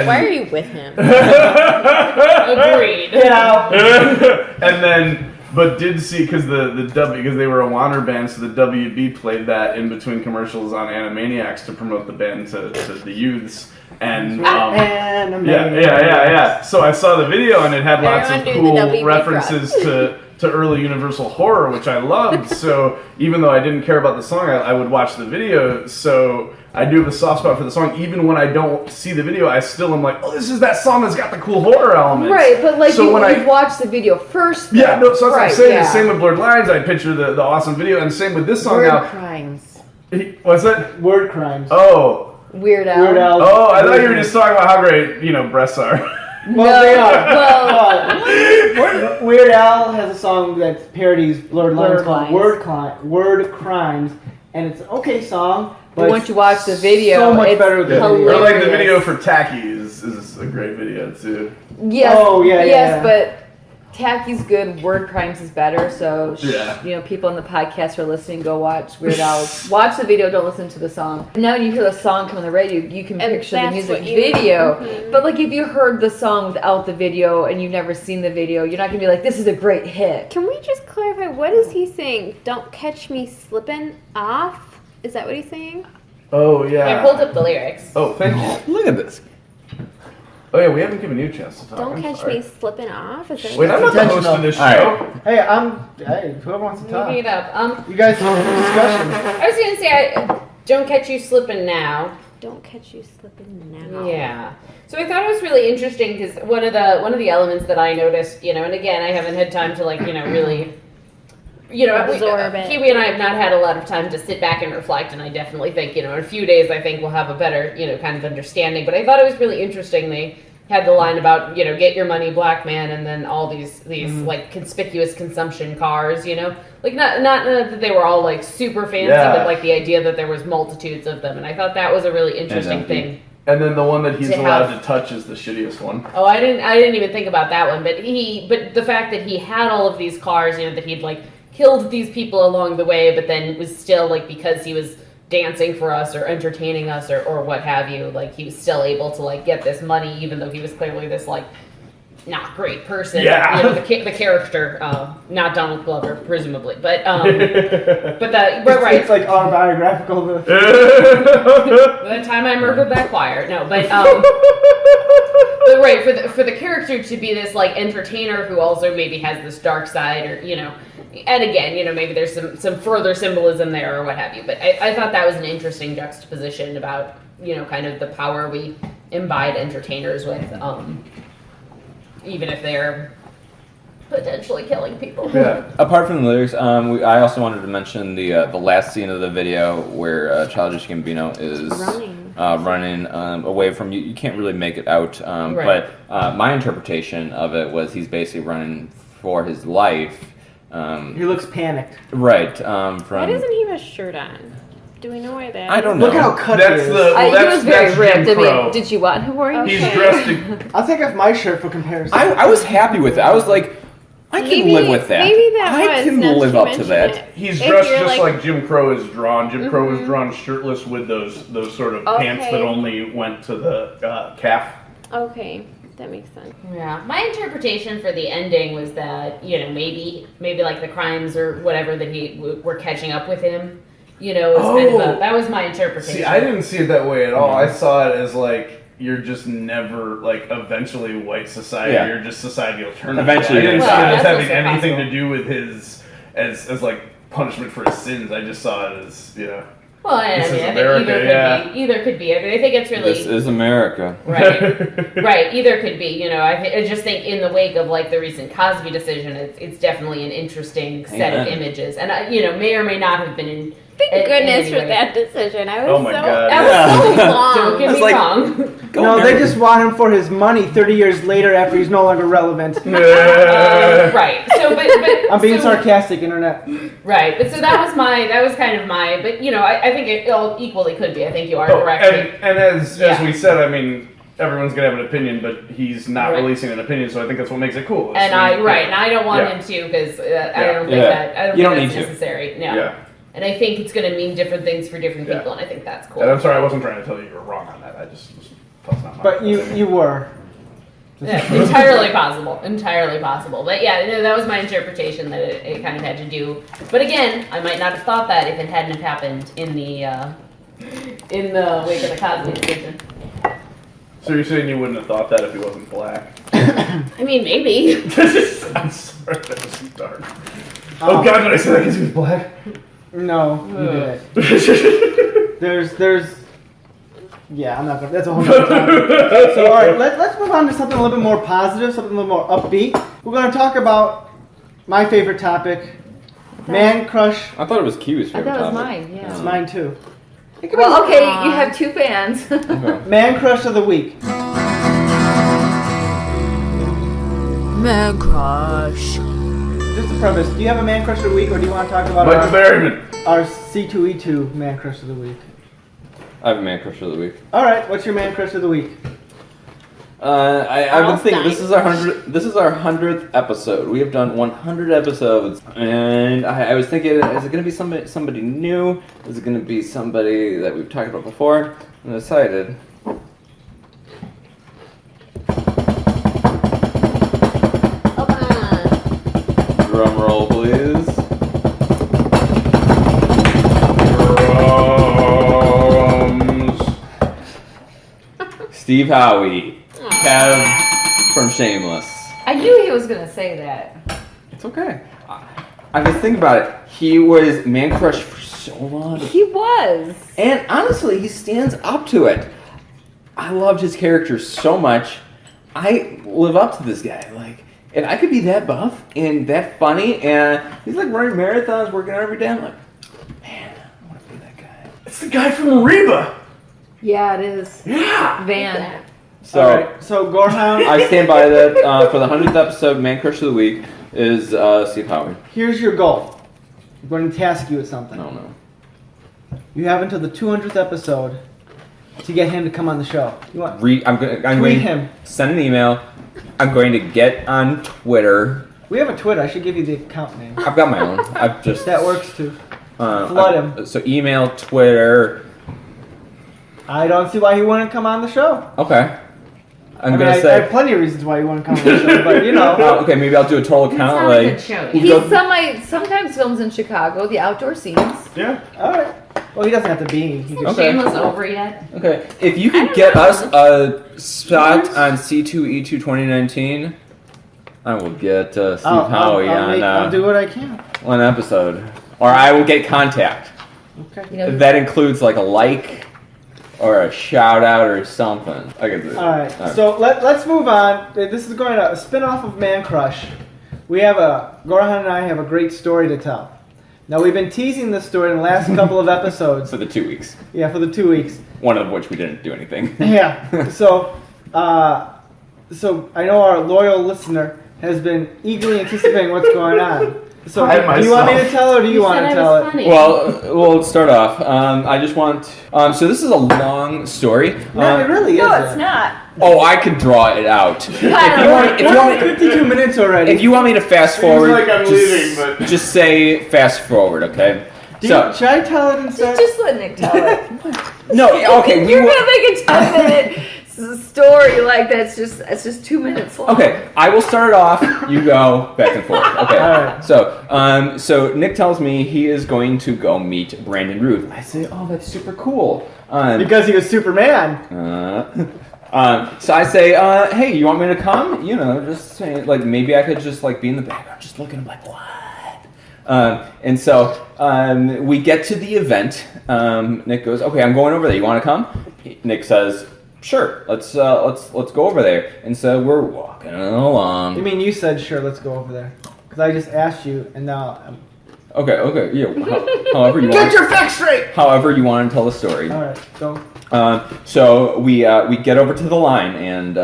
why are you with him? Agreed. And then, but did see because because they were a Warner band, so the WB played that in between commercials on Animaniacs to promote the band to the youths. And yeah. So I saw the video and it had lots of cool references to early Universal horror, which I loved. So even though I didn't care about the song, I would watch the video. So I do have a soft spot for the song. Even when I don't see the video, I still am like, oh, this is that song that's got the cool horror elements. Right, but like so you've watched the video first. Though. Yeah, no, so that's what I'm saying. Yeah. Same with Blurred Lines, I picture the awesome video, and same with this song now. Word Crimes. What's that? Word Crimes. Oh. Weird Al. Oh, I thought you were just talking about how great, breasts are. Well, they are. Weird Al has a song that parodies Blurred Lines called Word Crimes, and it's an okay song. But once you watch the video, so much better than or like the video for Tacky is a great video too. Yes. Oh yeah. Yes, but Tacky's good, Word Crimes is better. So, Yeah. people on the podcast who are listening, go watch Weird Al's. Watch the video, don't listen to the song. Now when you hear the song come on the radio, you can picture the music video. Mm-hmm. But like if you heard the song without the video and you've never seen the video, you're not going to be like, this is a great hit. Can we just clarify, what is he saying? Don't catch me slipping off? Is that what he's saying? Oh, yeah. I pulled up the lyrics. Oh, thank you. Look at this. Oh, yeah, we haven't given you a chance to talk. Don't I'm catch sorry. me slipping off? Is that Wait, I'm not the host of this show. All Hey, whoever wants to talk. Moving it up. You guys have a discussion. I was gonna say, don't catch you slipping now. Don't catch you slipping now. Yeah. So I thought it was really interesting because one of the elements that I noticed, and again, I haven't had time to really, absorb it. Kiwi and I have not had a lot of time to sit back and reflect, and I definitely think, in a few days, I think we'll have a better, kind of understanding. But I thought it was really interesting. They had the line about, get your money, black man, and then all these like conspicuous consumption cars, like not that they were all like super fancy, but like the idea that there was multitudes of them, and I thought that was a really interesting thing. And then the one that he's To allowed have- to touch is the shittiest one. Oh, I didn't even think about that one, but the fact that he had all of these cars, that he'd like killed these people along the way, but then was still like, because he was dancing for us or entertaining us or what have you, like he was still able to like get this money, even though he was clearly this like not great person. Yeah. The character, not Donald Glover, presumably, but right. It's like autobiographical. By the time I murdered that choir, no, but right, for the character to be this like entertainer who also maybe has this dark side, or and again, maybe there's some further symbolism there or what have you. But I thought that was an interesting juxtaposition about kind of the power we imbibe entertainers with, even if they're potentially killing people. Yeah. Apart from the lyrics, I also wanted to mention the last scene of the video where Childish Gambino is running away from you. You can't really make it out, Right. but my interpretation of it was he's basically running for his life. He looks panicked. Right. Why From doesn't he have a shirt on? Do we know why that I is? don't know. Look how cut That's he is. the. Well, He that's, was very that's ripped. Jim Crow. Did you want him wearing? He's Okay. dressed. In, I'll take off my shirt for comparison. I was happy with it. I was like, I can Maybe- live with that. maybe that I was, can now that live you up to mention that. it. he's If dressed you're just like- like Jim Crow is drawn. Jim Crow was drawn shirtless with those sort of pants that Okay. only went to the calf. Okay, that makes sense. Yeah, my interpretation for the ending was that maybe like the crimes or whatever that he were catching up with him. Was kind of that was my interpretation. See, I didn't see it that way at all. I saw it as like you're just never like eventually white society. Yeah. You're just society alternative. Eventually, I didn't yeah. see it Well, as that's having also anything possible. to do with his as like punishment for his sins. I just saw it as Well, I This is think America, either could be. I mean, I think it's really This is America. right. Either could be. I just think in the wake of like the recent Cosby decision, it's definitely an interesting set of Amen. images, and may or may not have been in. Thank goodness for anyway. that decision. I was Oh my so God. that was so long. Don't get It's me like- wrong. No, they just want him for his money 30 years later after he's no longer relevant. Right. So, but I'm being so- sarcastic, internet. Right, but so that was kind of my, but I think it all equally could be. I think you are Oh, correct. and as Yeah. we said, I mean, everyone's gonna have an opinion, but he's not Right. releasing an opinion, so I think that's what makes it cool. is And we- I don't want Yeah. him to because I Yeah. don't think Yeah. that I don't You think don't that's need to. necessary. No. Yeah. And I think it's going to mean different things for different Yeah. people, and I think that's cool. And I'm sorry, I wasn't trying to tell you you were wrong on that. I just that's not my But you were. Yeah, entirely possible. Entirely possible. But yeah, that was my interpretation that it kind of had to do. But again, I might not have thought that if it hadn't have happened in the wake of the Cosby decision. So you're saying you wouldn't have thought that if he wasn't black? I mean, maybe. I'm sorry, that was dark. Oh God, did I say that because he was black? No, you didn't. There's. Yeah, I'm not gonna. That's a whole nother topic. So, all right, let's move on to something a little bit more positive, something a little more upbeat. We're going to talk about my favorite topic, man crush. I thought it was Kiwi's I favorite thought it was topic. mine, yeah. It's mine too. Well, okay, you have two fans. Okay. Man crush of the week. Man crush. Just a preface. Do you have a man crush of the week, or do you want to talk about Michael Berryman. our C2E2 man crush of the week? I have a man crush of the week. All right, what's your man crush of the week? I've been thinking this is our 100th episode. We have done 100 episodes, and I was thinking, is it going to be somebody new? Is it going to be somebody that we've talked about before? And I decided. Drum roll, please. Drums. Steve Howie. Kev from Shameless. I knew he was gonna say that. It's okay. I was thinking about it. He was man crush for so long. He was. And honestly, he stands up to it. I loved his character so much. I live up to this guy. Like, if I could be that buff and that funny, and he's like running marathons, working out every day, I'm like, man, I want to be that guy. It's the guy from Reba. Yeah, it is. Yeah. Van. So, all right, so Gorehound. I stand by that. For the 100th episode, Man Crush of the Week is Steve Howard. Here's your goal. I'm going to task you with something. I don't know. You have until the 200th episode to get him to come on the show. You want? I'm going to send an email. I'm going to get on Twitter. We have a Twitter. I should give you the account name. I've got my own. That works too. Flood him. So email, Twitter. I don't see why he wouldn't come on the show. Okay. I have plenty of reasons why you want to come on the show, but you know. Okay, maybe I'll do a total count. Like, he sometimes films in Chicago, the outdoor scenes. Yeah. All right. Well, he doesn't have to be. Isn't Shameless over yet? Okay. If you could get us a spot on C2E2 2019, I will get Steve Howie I'll do what I can. One episode, or I will get contact. Okay. You know, that includes like a like. Or a shout out or something. I can do it. All right. So let's move on. This is going to a spin-off of Man Crush. Gorehound and I have a great story to tell. Now we've been teasing this story in the last couple of episodes. For the 2 weeks. Yeah, for the 2 weeks. One of which we didn't do anything. Yeah. So I know our loyal listener has been eagerly anticipating what's going on. So do you want me to tell it or do you want to tell it? Funny. Well, we'll start off. I just want... so this is a long story. No, it really isn't. No, it's not. Oh, I could draw it out. If you want 52 minutes already. If you want me to fast forward, like I'm leaving, but... just say fast forward, okay? Should I tell it instead? Just let Nick tell it. No, okay. You're going to make a 10-minute story like that. It's just 2 minutes long. Okay, I will start it off. You go back and forth. Okay. All right. So Nick tells me he is going to go meet Brandon Routh. I say, oh, that's super cool. Because he was Superman. So I say, hey, you want me to come? You know, just say, like, maybe I could just like be in the background, just looking. I'm like, what? And so we get to the event. Nick goes, okay, I'm going over there. You want to come? Nick says, sure. Let's go over there. And so we're walking along. You mean you said sure? Let's go over there. Because I just asked you, and now. Okay. Yeah. However you Get your facts straight. However you want to tell the story. All right. Go. So we get over to the line and.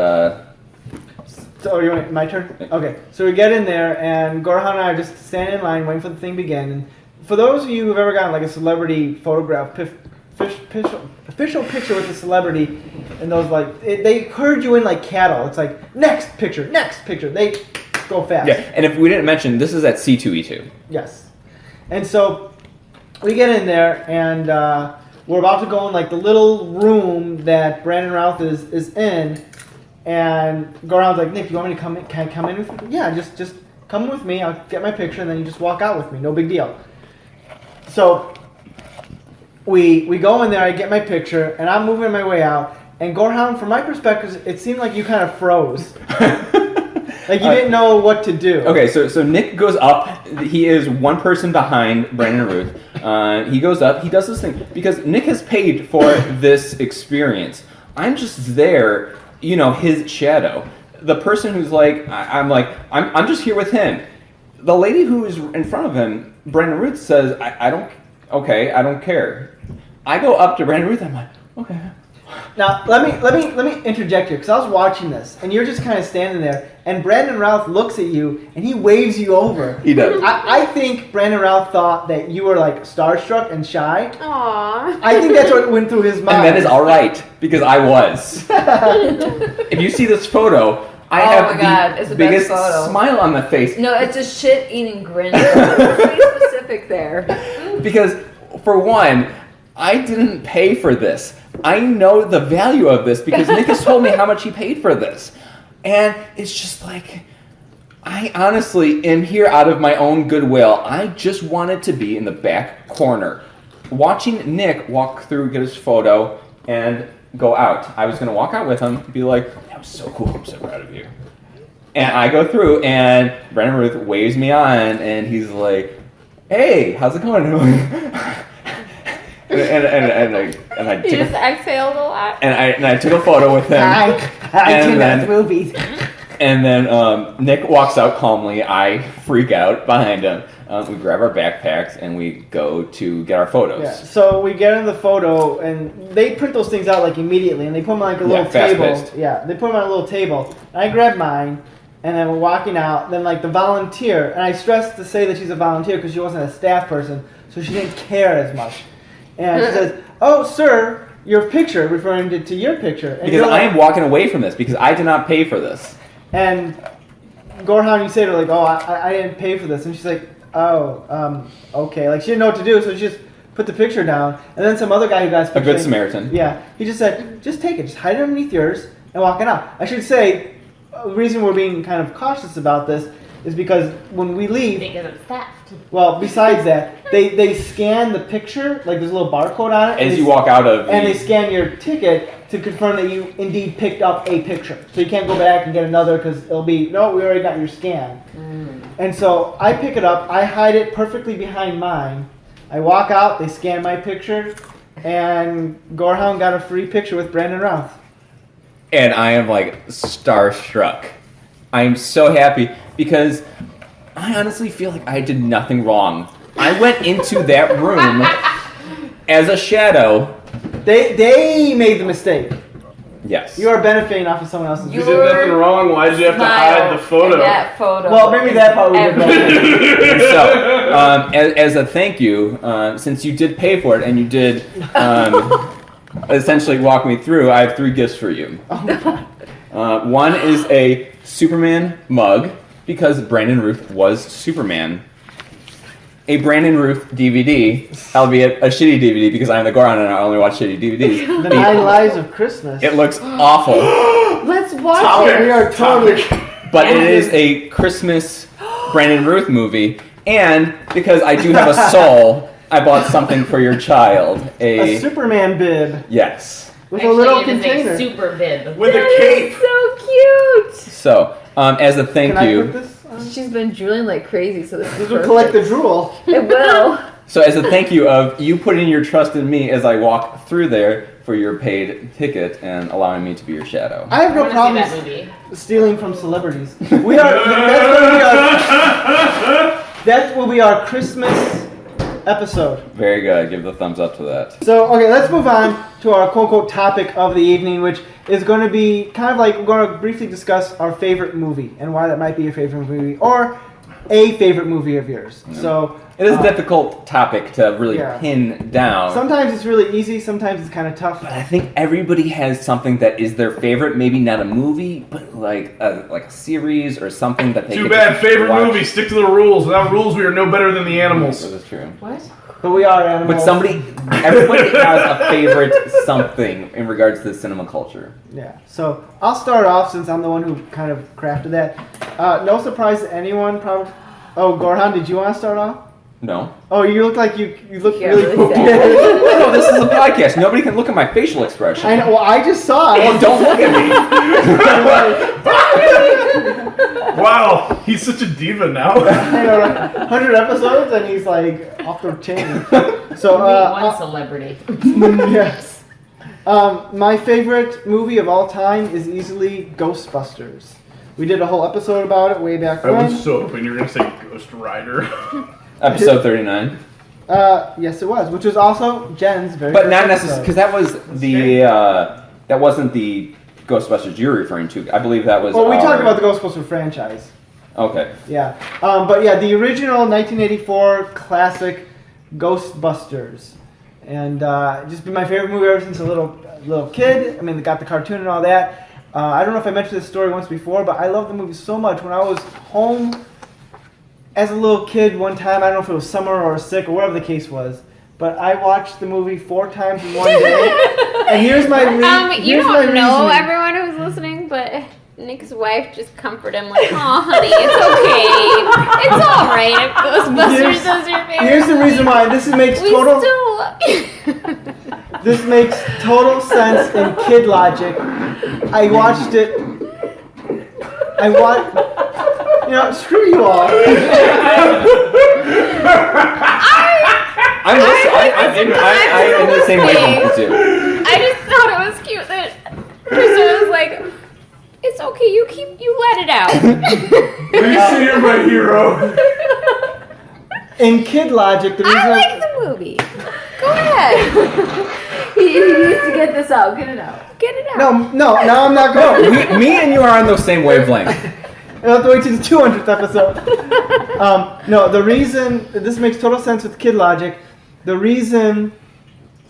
So you want my turn? Okay. So we get in there, and Gorehound and I are just standing in line, waiting for the thing to begin. And for those of you who've ever gotten like a celebrity photograph, official picture with a celebrity, and those they herd you in like cattle. It's like next picture. They go fast. Yeah. And if we didn't mention, this is at C2E2. Yes. And so we get in there, and we're about to go in like the little room that Brandon Routh is in. And Gorehound's like, Nick, you want me to come in? Can I come in with you? Yeah, just come with me. I'll get my picture, and then you just walk out with me. No big deal. So we go in there. I get my picture, and I'm moving my way out. And Gorehound, from my perspective, it seemed like you kind of froze. Like you didn't know what to do. Okay, so Nick goes up. He is one person behind Brandon Routh. He goes up. He does this thing because Nick has paid for this experience. I'm just there. You know, his shadow. The person who's like, I'm just here with him. The lady who is in front of him, Brandon Routh, says, I don't care. I go up to Brandon Routh, I'm like, okay, Now let me interject here because I was watching this and you're just kind of standing there and Brandon Routh looks at you and he waves you over. He does. I think Brandon Routh thought that you were like starstruck and shy. Aww. I think that's what went through his mind. And that is all right because I was. If you see this photo, I have it's the the biggest best photo. smile on the face. No, it's a shit-eating grin. Pretty specific there. Because, for one, I didn't pay for this. I know the value of this because Nick has told me how much he paid for this. And it's just like, I honestly am here out of my own goodwill. I just wanted to be in the back corner, watching Nick walk through, get his photo, and go out. I was going to walk out with him and be like, that was so cool, I'm so proud of you. And I go through, and Brandon Routh waves me on, and he's like, hey, how's it going? And I You just exhaled a lot. and I took a photo with him. I do that movies. And then Nick walks out calmly. I freak out behind him. We grab our backpacks and we go to get our photos. Yeah. So we get in the photo, and they print those things out like immediately, and they put them on like a little table. fast-paced. Yeah, they put them on a little table. And I grab mine, and then we're walking out. Then like the volunteer, and I stress to say that she's a volunteer because she wasn't a staff person, so she didn't care as much. And she says, "Oh, sir, your picture," referring to your picture. And Because I am walking away from this because I did not pay for this. And Gorehound, you say to her, like, "Oh, I didn't pay for this," and she's like, "Oh, okay." Like she didn't know what to do, so she just put the picture down. And then some other guy who got his A picture, good Samaritan. Yeah, he just said, "Just take it, just hide it underneath yours and walk it out." I should say, the reason we're being kind of cautious about this is because when we leave, Because it's theft. well, besides that, they scan the picture, like there's a little barcode on it. As you walk out of and they scan your ticket to confirm that you indeed picked up a picture. So you can't go back and get another because it'll be, no, we already got your scan. And so I pick it up, I hide it perfectly behind mine. I walk out, they scan my picture, and Gorehound got a free picture with Brandon Routh. And I am like starstruck. I am so happy because I honestly feel like I did nothing wrong. I went into that room as a shadow. They made the mistake. Yes. You are benefiting off of someone else's. You did nothing wrong. Why did you have to hide the photo? That photo. Well, maybe that part we did wrong. So, as a thank you, since you did pay for it and you did essentially walk me through, I have 3 gifts for you. One is a Superman mug, because Brandon Routh was Superman. A Brandon Routh DVD, albeit a shitty DVD because I'm the Gorehound and I only watch shitty DVDs. The 9 Lives of Christmas. It looks awful. Let's watch it. We are totally... But it is a Christmas Brandon Routh movie, and because I do have a soul, I bought something for your child. A Superman bib. Yes. With a little Actually, it is container. a super bib. With a cape. So cute. So, as a thank Can you... I put this on? She's been drooling like crazy, so this is This will perfect. collect the drool. It will. So as a thank you of you putting your trust in me as I walk through there for your paid ticket and allowing me to be your shadow. I have no I wanna see problem that movie. stealing from celebrities. That will be our Christmas episode. Very good. Give the thumbs up to that. So, okay, let's move on to our quote-unquote topic of the evening, which is going to be kind of like we're going to briefly discuss our favorite movie and why that might be your favorite movie or a favorite movie of yours. Yeah. So It is a difficult topic to really pin down. Sometimes it's really easy, sometimes it's kind of tough. But I think everybody has something that is their favorite. Maybe not a movie, but like a series or something that they Too could bad. just Favorite watch. movie. Stick to the rules. Without rules, we are no better than the animals. That is true. What? But we are animals. But everybody has a favorite something in regards to the cinema culture. Yeah. So I'll start off since I'm the one who kind of crafted that. No surprise to anyone, probably. Oh, Gorehound, did you want to start off? No. Oh, you look like you look Yeah, really really prepared. No, this is a podcast. Nobody can look at my facial expression. I know. Well, I just saw it. Well, don't look at me. Wow, he's such a diva now. I know, right? 100 episodes and he's like off the chain. So, One celebrity. yes. My favorite movie of all time is easily Ghostbusters. We did a whole episode about it way back I when. was so hoping you were going to say Ghost Rider. Episode 39. Yes, it was, which was also Jen's very. But first not episode. necessarily, because that was that wasn't the Ghostbusters you're referring to. I believe that was. Well, we talked about the Ghostbusters franchise. Okay. Yeah, but yeah, the original 1984 classic Ghostbusters, and just been my favorite movie ever since a little kid. I mean, they got the cartoon and all that. I don't know if I mentioned this story once before, but I love the movie so much. When I was home as a little kid one time, I don't know if it was summer or sick or whatever the case was, but I watched the movie 4 times in one day. And here's my reason. You don't know everyone who's listening, but Nick's wife just comforted him like, "Oh, honey, it's okay. It's all right if Ghostbusters is your favorite." Here's the reason why. This makes total. We still love you. This makes total sense in kid logic. I watched it. Screw you all. I'm in the same wavelength as you. I just thought it was cute that Krista was like, "It's okay, you let it out." Lisa, you're my hero. In kid logic, the reason I like the movie. Go ahead. He needs to get this out. Get it out. Get it out. No, now I'm not going. No, me and you are on the same wavelength. I'll have to wait till the 200th episode. No, the reason, this makes total sense with kid logic, the reason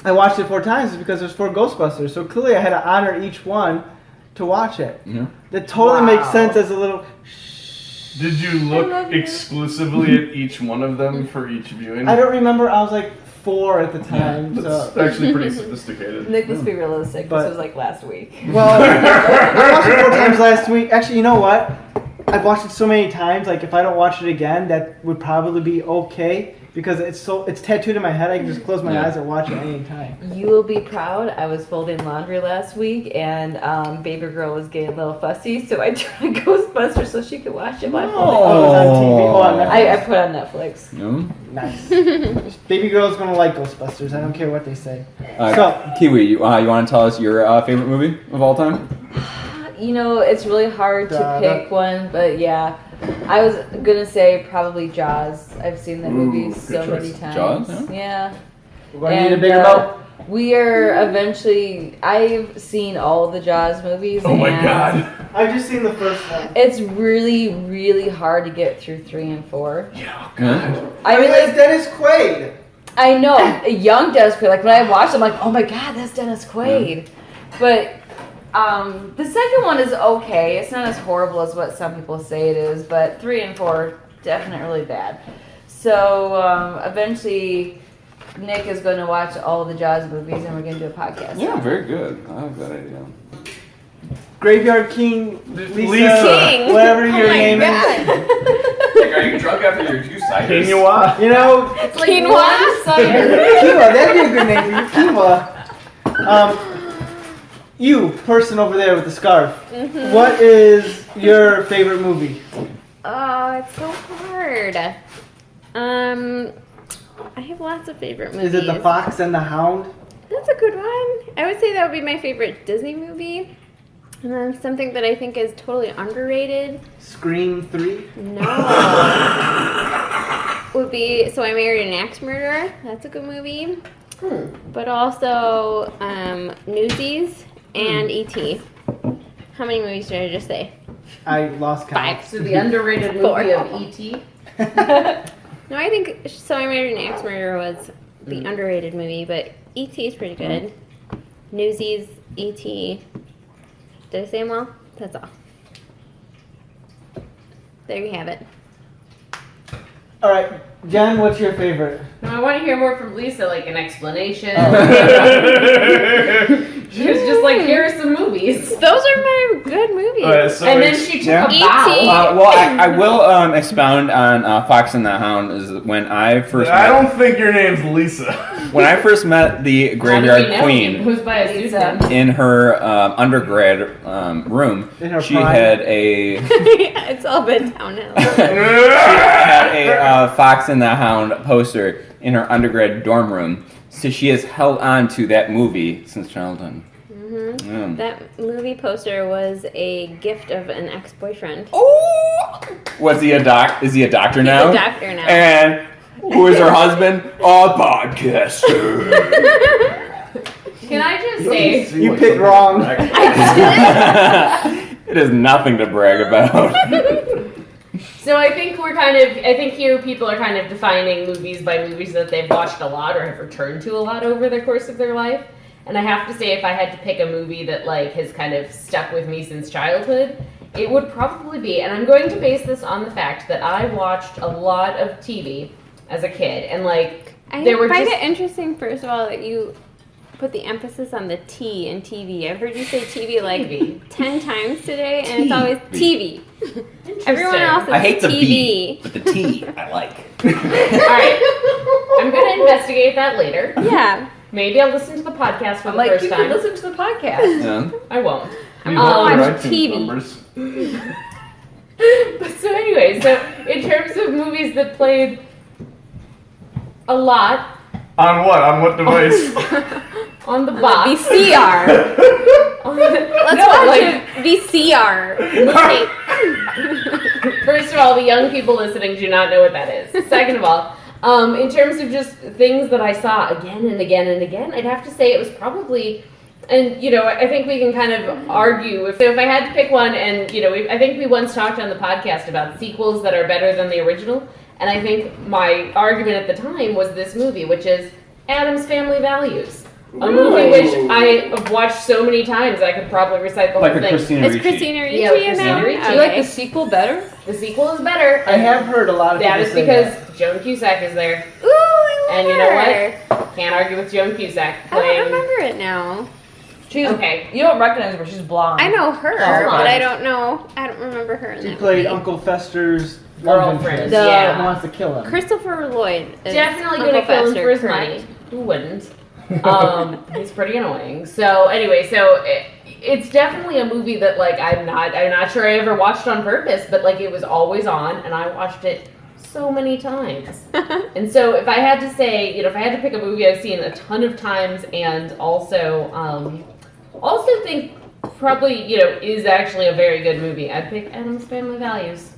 I watched it 4 times is because there's 4 Ghostbusters, so clearly I had to honor each one to watch it. Yeah. That totally makes sense as a little... Did you look exclusively at each one of them for each viewing? I don't remember, I was like 4 at the time. That's So. actually pretty sophisticated. Nick, let's be realistic. But- This was like last week. Well, I watched it 4 times last week. Actually, you know what? I've watched it so many times, like if I don't watch it again, that would probably be okay. Because it's tattooed in my head, I can just close my eyes and watch it any time. You will be proud. I was folding laundry last week, and baby girl was getting a little fussy, so I turned on Ghostbusters so she could watch it while I folded. Oh, it was on TV. Oh, on Netflix. I put on Netflix. No? Nice. Baby girl's gonna like Ghostbusters. I don't care what they say. Kiwi, you want to tell us your favorite movie of all time? You know, it's really hard to pick one, but yeah. I was gonna say probably Jaws. I've seen that movie so many times. Jaws? Yeah. We're gonna need a bigger boat. We are eventually. I've seen all the Jaws movies. Oh my and god. I've just seen the first one. It's really, really hard to get through 3 and 4. Yeah, oh god. I mean, it's Dennis Quaid. I know, a young Dennis Quaid. Like when I watched, I'm like, oh my god, that's Dennis Quaid. But the second one is okay. It's not as horrible as what some people say it is, but 3 and 4 definitely really bad. So eventually, Nick is going to watch all the Jaws movies, and we're going to do a podcast. Yeah, very good. I like that idea. Graveyard King, Lisa. King. whatever your name is. Are you drunk after your 2 ciders? Quinoa. You know, It's like quinoa. Kiwa, that'd be a good name for you, Kiwa. You, person over there with the scarf, what is your favorite movie? Oh, it's so hard. I have lots of favorite movies. Is it The Fox and the Hound? That's a good one. I would say that would be my favorite Disney movie. And then something that I think is totally underrated. Scream 3? No. Would be So I Married an Axe Murderer. That's a good movie. But also Newsies and E.T. How many movies did I just say? I lost count. 5. So the underrated movie of E.T. No, I think So I Married an Axe Murderer was the underrated movie, but E.T. is pretty good. Newsies, E.T. Did I say them all? That's all. There you have it. All right, Jen, what's your favorite? No, I want to hear more from Lisa, like an explanation. She was just like, here are some movies. Those are my good movies. And then she took a E.T. bow. Well, I will expound on Fox and the Hound. Is when I first I don't think your name's Lisa. when I first met the Graveyard Queen Who's by a pseudonym? in her undergrad room, In her she prime. had a It's all been downhill. she had a Fox and the Hound poster in her undergrad dorm room. So she has held on to that movie since childhood. Mm. That movie poster was a gift of an ex-boyfriend. Oh! Was he a doc? Is he a doctor now? He's a doctor now. And Who is her husband? A podcaster. Can I just say... You picked wrong. It is nothing to brag about. So I think here people are kind of defining movies by movies that they've watched a lot or have returned to a lot over the course of their life. And I have to say, if I had to pick a movie that like has kind of stuck with me since childhood, it would probably be, and I'm going to base this on the fact that I watched a lot of TV as a kid, and like I there were find just it interesting, first of all, that you put the emphasis on the T in TV. I've heard you say TV like TV. 10 times today, and it's always TV. Everyone else is I hate the TV. V, but the T I like. Alright, I'm going to investigate that later. Yeah. Maybe I'll listen to the podcast for I'm the like, first you time. can listen to the podcast. Yeah. I won't. I'm gonna watch iTunes TV. numbers. But so anyway, so in terms of movies that played a lot On what? On what device? on the On box. the VCR. Let's watch a VCR movie. First of all, the young people listening do not know what that is. Second of all, in terms of just things that I saw again and again and again, I'd have to say it was probably, and you know, I think we can kind of argue if I had to pick one, and you know, I think we once talked on the podcast about sequels that are better than the original, and I think my argument at the time was this movie, which is Addams Family Values. A movie which I have watched so many times I could probably recite the Like whole a thing. Christina Is Ricci. Christina Ricci Yeah, in Christina that? Ricci. Do you like the sequel better? The sequel is better. I have heard a lot of That people is say because that. Joan Cusack is there. Ooh, I love And you know her. what? Can't argue with Joan Cusack I don't playing. remember it now. She's Okay. You don't recognize her, but she's blonde. I know her, Blonde. but I don't know. I don't remember her in She that played movie. Uncle Fester's love Girlfriend. interest. Yeah. Who wants to kill him. Christopher Lloyd is Definitely Uncle gonna kill him Fester, for his correct? money. Who wouldn't? He's pretty annoying. So anyway, it's definitely a movie that like I'm not sure I ever watched on purpose, but like it was always on, and I watched it so many times. And so if I had to say, you know, if I had to pick a movie I've seen a ton of times, and also think probably, you know, is actually a very good movie, I'd pick Addams Family Values.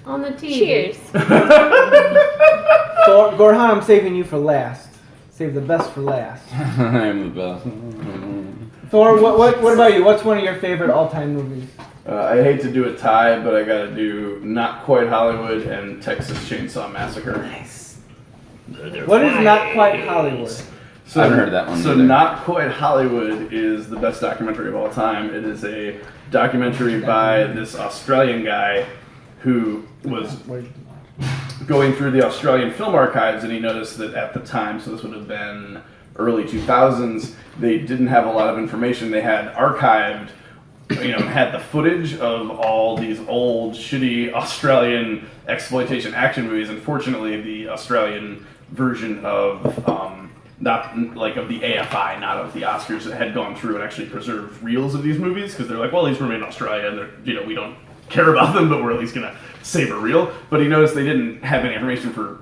On the TV. Cheers. So, Gorehound, I'm saving you for last. Save the best for last. I'm the best. Thor, what about you? What's one of your favorite all-time movies? I hate to do a tie, but I gotta do Not Quite Hollywood and Texas Chainsaw Massacre. Nice. What is Not Quite Hollywood? So, I haven't heard of that one So either. Not Quite Hollywood is the best documentary of all time. It is a documentary by this Australian guy who was going through the Australian film archives, and he noticed that at the time, so this would have been early 2000s, they didn't have a lot of information. They had archived, you know, had the footage of all these old, shitty Australian exploitation action movies. Unfortunately, the Australian version of not like of the AFI, not of the Oscars, that had gone through and actually preserved reels of these movies, because they're like, well, these were made in Australia, and they're, you know, we don't care about them, but we're at least gonna save a reel. But he noticed they didn't have any information for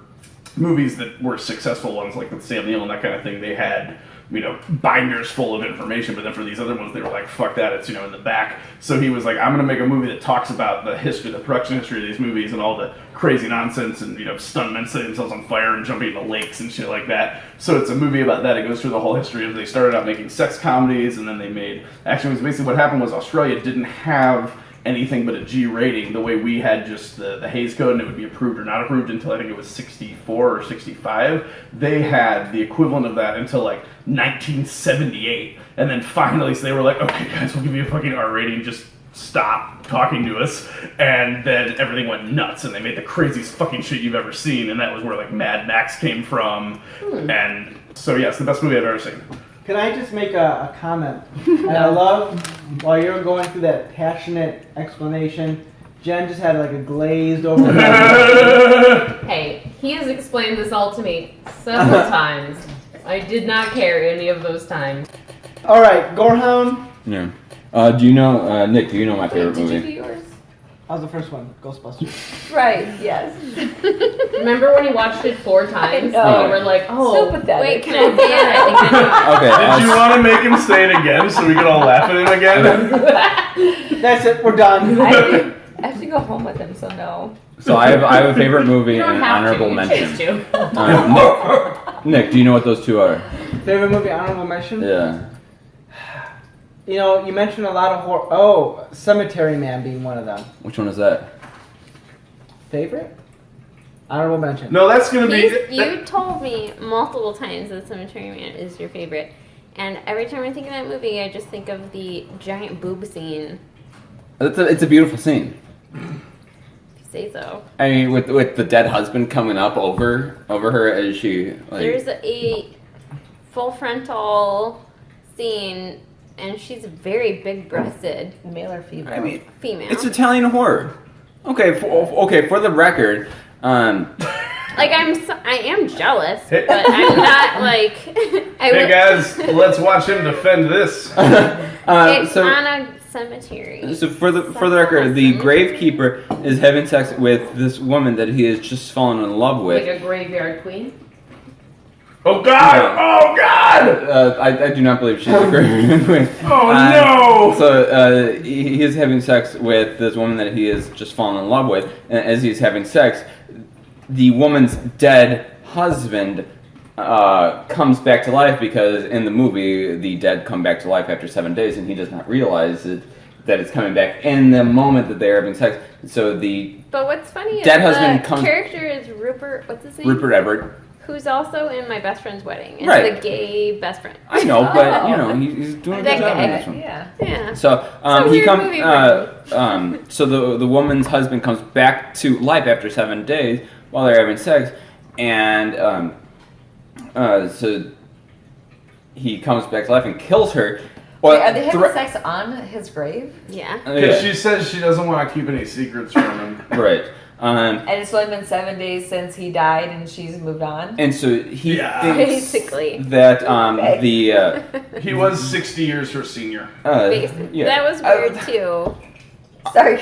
movies that were successful ones, like with Sam Neill and that kind of thing. They had, you know, binders full of information, but then for these other ones, they were like, fuck that, it's, you know, in the back. So he was like, I'm gonna make a movie that talks about the history, the production history of these movies, and all the crazy nonsense, and, you know, stuntmen setting themselves on fire and jumping into lakes and shit like that. So it's a movie about that. It goes through the whole history of, they started out making sex comedies, and then they made action movies. Basically what happened was Australia didn't have anything but a G rating, the way we had just the Hays Code, and it would be approved or not approved until I think it was 64 or 65. They had the equivalent of that until like 1978, and then finally, so they were like, okay guys, we'll give you a fucking R rating, just stop talking to us. And then everything went nuts, and they made the craziest fucking shit you've ever seen, and that was where like Mad Max came from. And so yeah, it's the best movie I've ever seen. Can I just make a comment? And I love, while you're going through that passionate explanation, Jen just had like a glazed over. Hey, he has explained this all to me several times. I did not care any of those times. All right, Gorehound. Yeah. Do you know, Nick, do you know my favorite Did you movie? do yours? How's the first one? Ghostbusters. Right, yes. Remember when you watched it 4 times I know. and you were like, oh, So pathetic. Wait, can I say it? I think I know. Okay. Did you want to make him say it again so we could all laugh at him again? That's it. We're done. I have to go home with him, so no. So I have a favorite movie You and don't an have honorable to. mention. You choose to. Nick, do you know what those two are? Favorite movie, honorable mention? Yeah. You know, you mentioned a lot of horror. Oh, Cemetery Man being one of them. Which one is that? Favorite? Honorable mention. No, that's gonna be. You told me multiple times that Cemetery Man is your favorite. And every time I think of that movie, I just think of the giant boob scene. It's a beautiful scene. If you say so. I mean, with the dead husband coming up over her as she like. There's a full frontal scene, and she's very big-breasted. Male or female? I mean, female. it's Italian horror. Okay, for the record. Like I am jealous, but I'm not like. Hey guys, let's watch him defend this. It's on a cemetery. So for the record, the gravekeeper is having sex with this woman that he has just fallen in love with. Like a graveyard queen? Oh God! Oh God! I do not believe she's a graveyard queen. Oh no! So he is having sex with this woman that he has just fallen in love with, and as he's having sex, the woman's dead husband comes back to life because in the movie the dead come back to life after 7 days, and he does not realize that it's coming back in the moment that they're having sex. So the But what's funny dead is husband the comes. character is Rupert. What's his name? Rupert Everett. Who's also in My Best Friend's Wedding. It's Right. the gay best friend. I know, but you know he's doing a That good job in guy. this one. Yeah. Yeah. So It's a he weird movie for comes. So the woman's husband comes back to life after 7 days while they're having sex, and so he comes back to life and kills her. Wait, are they having sex on his grave? Yeah. Because she says she doesn't want to keep any secrets from him. Right. And it's only been 7 days since he died, and she's moved on. And so he thinks Basically. that he was 60 years her senior. Basically. Yeah. That was weird too. Sorry,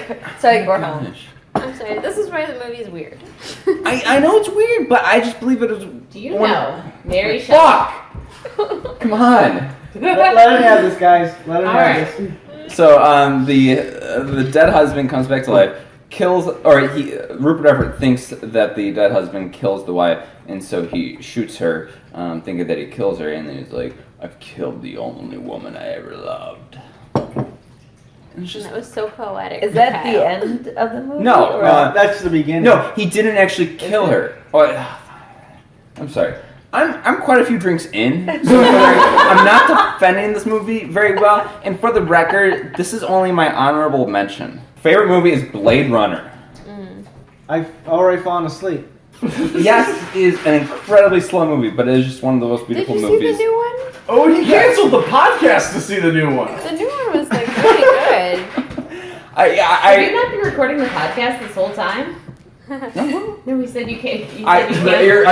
Gorehound. I'm sorry. This is why the movie's weird. I know it's weird, but I just believe it is. Do you know Mary Shelley? Fuck! Come on. Let him have this, guys. Let him have this. So the dead husband comes back to life, kills, or Rupert Everett thinks that the dead husband kills the wife, and so he shoots her, thinking that he kills her, and then he's like, "I've killed the only woman I ever loved." That was so poetic. Is that the end of the movie? No, or- That's the beginning. no, he didn't actually kill her. Oh, I'm sorry. I'm quite a few drinks in, so I'm not defending this movie very well. And for the record, this is only my honorable mention. Favorite movie is Blade Runner. I've already fallen asleep. Yes, it is an incredibly slow movie, but it is just one of the most Did beautiful you movies. see the new one? Oh, he canceled the podcast to see the new one. The new one was like really good. Have you not been recording the podcast this whole time? No, we said you can't. I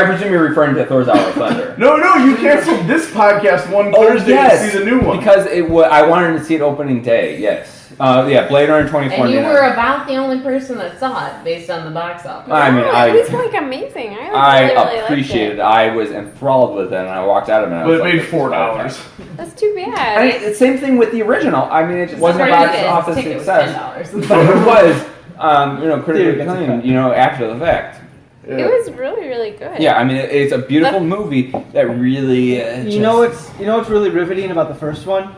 presume you're referring to Thor's Hour of Thunder. No, you canceled this podcast one Thursday to see the new one. Because I wanted to see it opening day, yes. Yeah, Blade Runner 2049. And you were about the only person that saw it based on the box office. I mean, it was like amazing. I really appreciated liked it. I was enthralled with it, and I walked out of it. And I But was it like, made $4. That's too bad. I mean, same thing with the original. I mean, it just wasn't a According box to office this ticket was success, $10. but it was, critically Dude, that's a acclaimed, fact. after the fact. It was really, really good. Yeah, I mean, it's a beautiful movie that really. You know what's really riveting about the first one?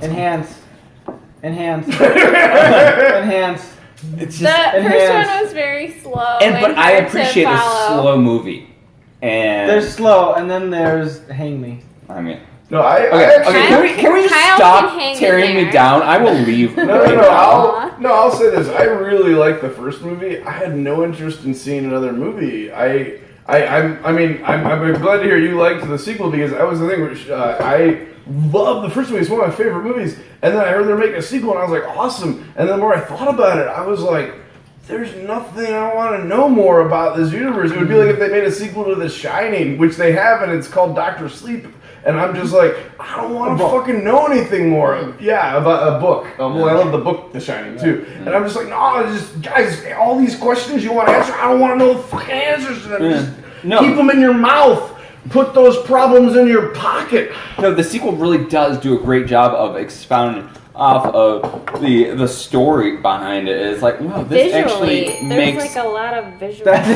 Enhance. It's It's The just, first one was very slow. but I hard to appreciate a follow. slow movie, and there's slow, and then there's Hang Me. I mean. No, I Okay, can we just Kyle stop can hang in tearing me there. down? I will leave. No, Aw. I'll say this. I really liked the first movie. I had no interest in seeing another movie. I'm glad to hear you liked the sequel because that was the thing. Which I love the first movie. It's one of my favorite movies. And then I heard they're making a sequel, and I was like, awesome. And then the more I thought about it, I was like, there's nothing I want to know more about this universe. It would be like if they made a sequel to The Shining, which they have, and it's called Dr. Sleep. And I'm just like, I don't want to fucking know anything more. Yeah, about a book. Well, I love the book The Shining, too. And I'm just like, no, guys, all these questions you want to answer, I don't want to know the fucking answers to them. Just keep them in your mouth. Put those problems in your pocket. No, the sequel really does do a great job of expounding off of the story behind it. It's like, wow, this Visually, actually there's makes like a lot of visual. That's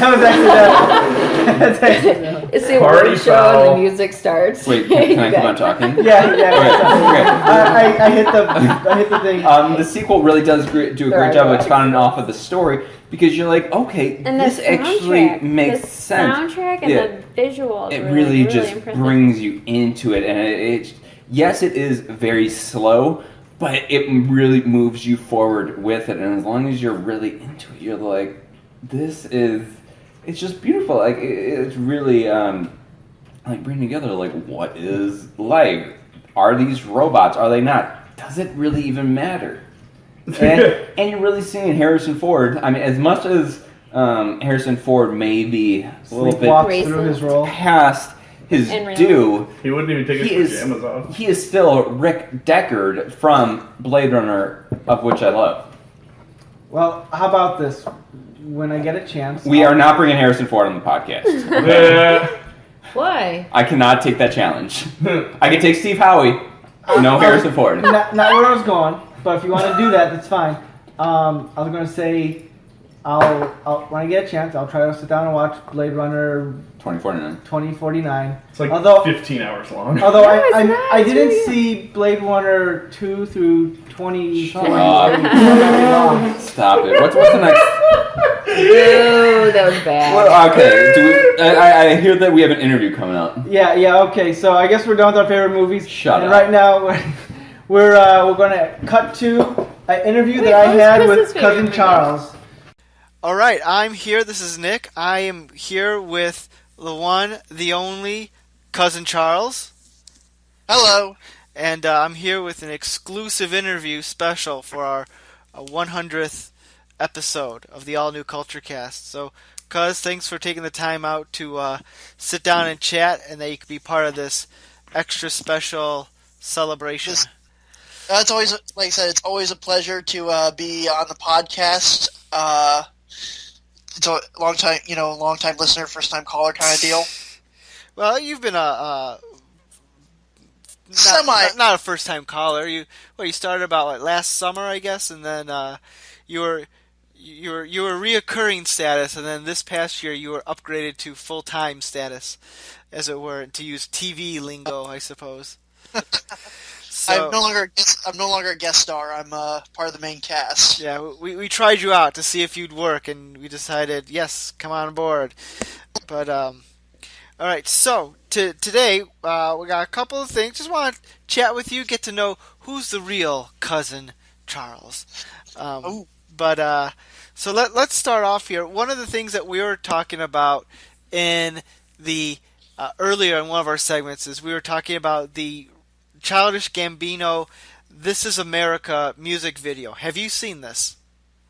actually It's the Party award show foul. and the music starts. Wait, can I keep on talking? yeah. Okay. I hit the thing. The sequel really does do a great job of expounding off of the story because you're like, okay, And this the actually soundtrack, makes the sense. soundtrack and Yeah. the visuals. It really, really just impressive. brings you into it, and it yes, it is very slow, but it really moves you forward with it. And as long as you're really into it, you're like, it's just beautiful. Like it's really like bringing together like what is life? Are these robots? Are they not? Does it really even matter? And you're really seeing Harrison Ford. I mean, as much as Harrison Ford may be a little bit Sleepwalks through his role. past his In real due, He wouldn't even take his pajamas off. he is still Rick Deckard from Blade Runner, of which I love. Well, how about this? When I get a chance, We are not bringing Harrison Ford on the podcast. Yeah. Why? I cannot take that challenge. I can take Steve Howie. No Harrison Ford. Not where I was going, but if you want to do that, that's fine. I was going to say, I'll when I get a chance, I'll try to sit down and watch Blade Runner 2049. 2049. It's like Although- 15 hours long. Although No, it's I not. didn't It's see Blade Runner 2 through 20. Shut up. Stop it. What's the next? Ew, that was bad. Well, okay. I hear that we have an interview coming up. Yeah. Okay, so I guess we're done with our favorite movies. Shut and up. right now we're going to cut to an interview Wait, that I what was had Chris's with favorite Cousin movie? Charles. All right, I'm here. This is Nick. I am here with the one, the only Cousin Charles. Hello. And I'm here with an exclusive interview special for our 100th episode of the All New Culture Cast. So, Cuz, thanks for taking the time out to sit down and chat, and that you could be part of this extra special celebration. It's always, like I said, it's always a pleasure to be on the podcast. It's a long time listener, first time caller kind of deal. Well, you've been a Semi. not a first time caller. You started about last summer, I guess, and then you were reoccurring status, and then this past year you were upgraded to full time status, as it were, to use TV lingo, I suppose. So, I'm no longer a guest star. I'm part of the main cast. yeah, we tried you out to see if you'd work, and we decided, yes, come on board. But all right, so today we got a couple of things. Just want to chat with you, get to know who's the real Cousin Charles. But so let's start off here. One of the things that we were talking about in the earlier in one of our segments is we were talking about the Childish Gambino "This Is America" music video. Have you seen this?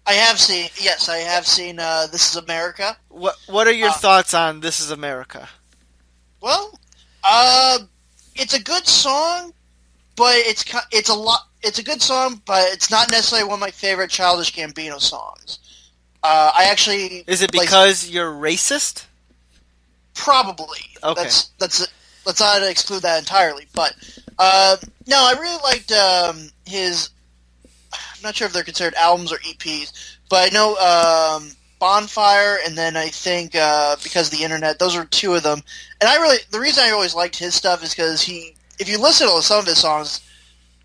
I have seen. Yes, I have seen. This Is America. What are your thoughts on "This Is America"? Well, it's a good song, but it's a good song, but it's not necessarily one of my favorite Childish Gambino songs. I actually Is it because you're racist? Probably. Okay. Let's not exclude that entirely, but no, I really liked his. I'm not sure if they're considered albums or EPs, but I know Bonfire, and then I think Because of the Internet. Those are two of them, and the reason I always liked his stuff is because if you listen to some of his songs,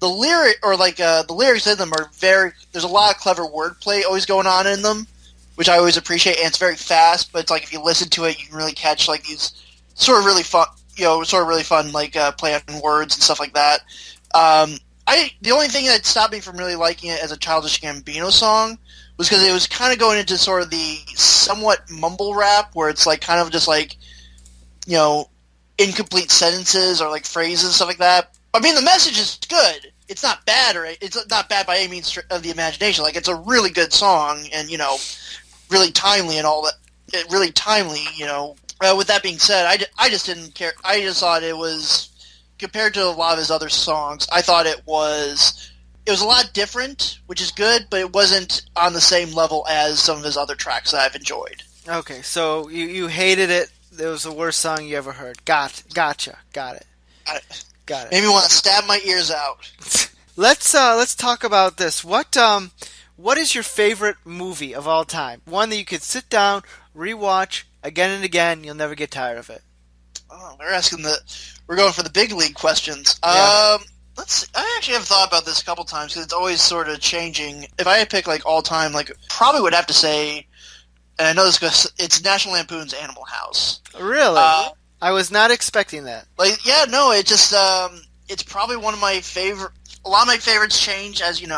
the lyrics in them are there's a lot of clever wordplay always going on in them, which I always appreciate, and it's very fast, but it's like if you listen to it, you can really catch like these sort of really fun, like play on words and stuff like that. The only thing that stopped me from really liking it as a Childish Gambino song was because it was kind of going into sort of the somewhat mumble rap, where it's like kind of just like, incomplete sentences or like phrases and stuff like that. I mean, the message is good. It's not bad, or it's not bad by any means of the imagination. Like, it's a really good song, and really timely and all that. Really timely, With that being said, I just didn't care. I just thought it was, compared to a lot of his other songs, I thought it was a lot different, which is good, but it wasn't on the same level as some of his other tracks that I've enjoyed. Okay, so you hated it. It was the worst song you ever heard. Gotcha. Got it. Made me want to stab my ears out. Let's talk about this. What is your favorite movie of all time? One that you could sit down, rewatch again and again. You'll never get tired of it. Oh, we're going for the big league questions. Yeah. Let's see. I actually have thought about this a couple times because it's always sort of changing. If I had to pick like all time, like probably would have to say, and I know this because it's National Lampoon's Animal House. Really? I was not expecting that. It's probably one of my favorite. A lot of my favorites change as you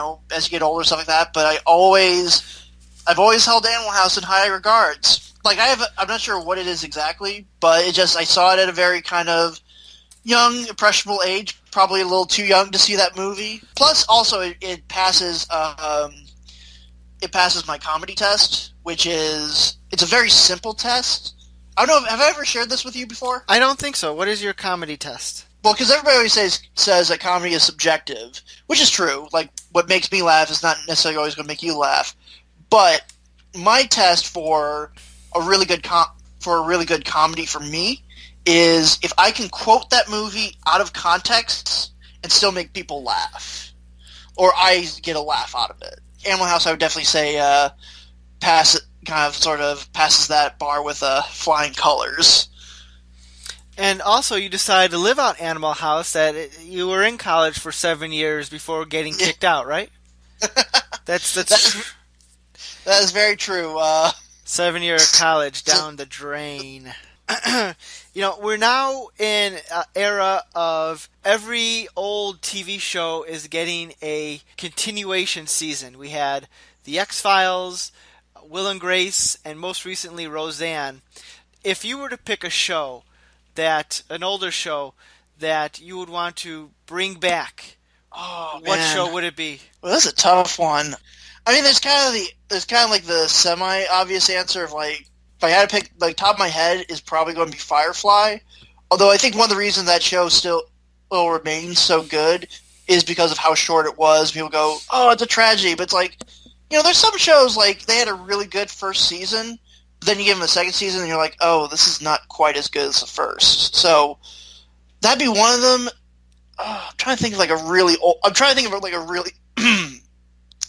get older, stuff like that. But I've always held Animal House in high regards. Like I'm not sure what it is exactly, but I saw it at a very kind of young, impressionable age, probably a little too young to see that movie. Plus, also it passes my comedy test, which it's a very simple test. I don't know. Have I ever shared this with you before? I don't think so. What is your comedy test? Well, because everybody always says that comedy is subjective, which is true. Like, what makes me laugh is not necessarily always going to make you laugh. But my test for a really good comedy for me is if I can quote that movie out of context and still make people laugh, or I get a laugh out of it. Animal House, I would definitely say passes that bar with flying colors. And also, you decided to live out Animal House. You were in college for 7 years before getting kicked out, right? That is very true. 7 year college down the drain. We're now in an era of every old TV show is getting a continuation season. We had The X-Files, Will and Grace, and most recently Roseanne. If you were to pick an older show that you would want to bring back, what show would it be? Well, that's a tough one. I mean, there's kind of like the semi-obvious answer of like, if I had to pick, like, top of my head is probably going to be Firefly. Although I think one of the reasons that show still remains so good is because of how short it was. People go, oh, it's a tragedy. But it's like, there's some shows, like, they had a really good first season. Then you give them a second season, and you're like, oh, this is not quite as good as the first. So that'd be one of them. I'm trying to think of like a really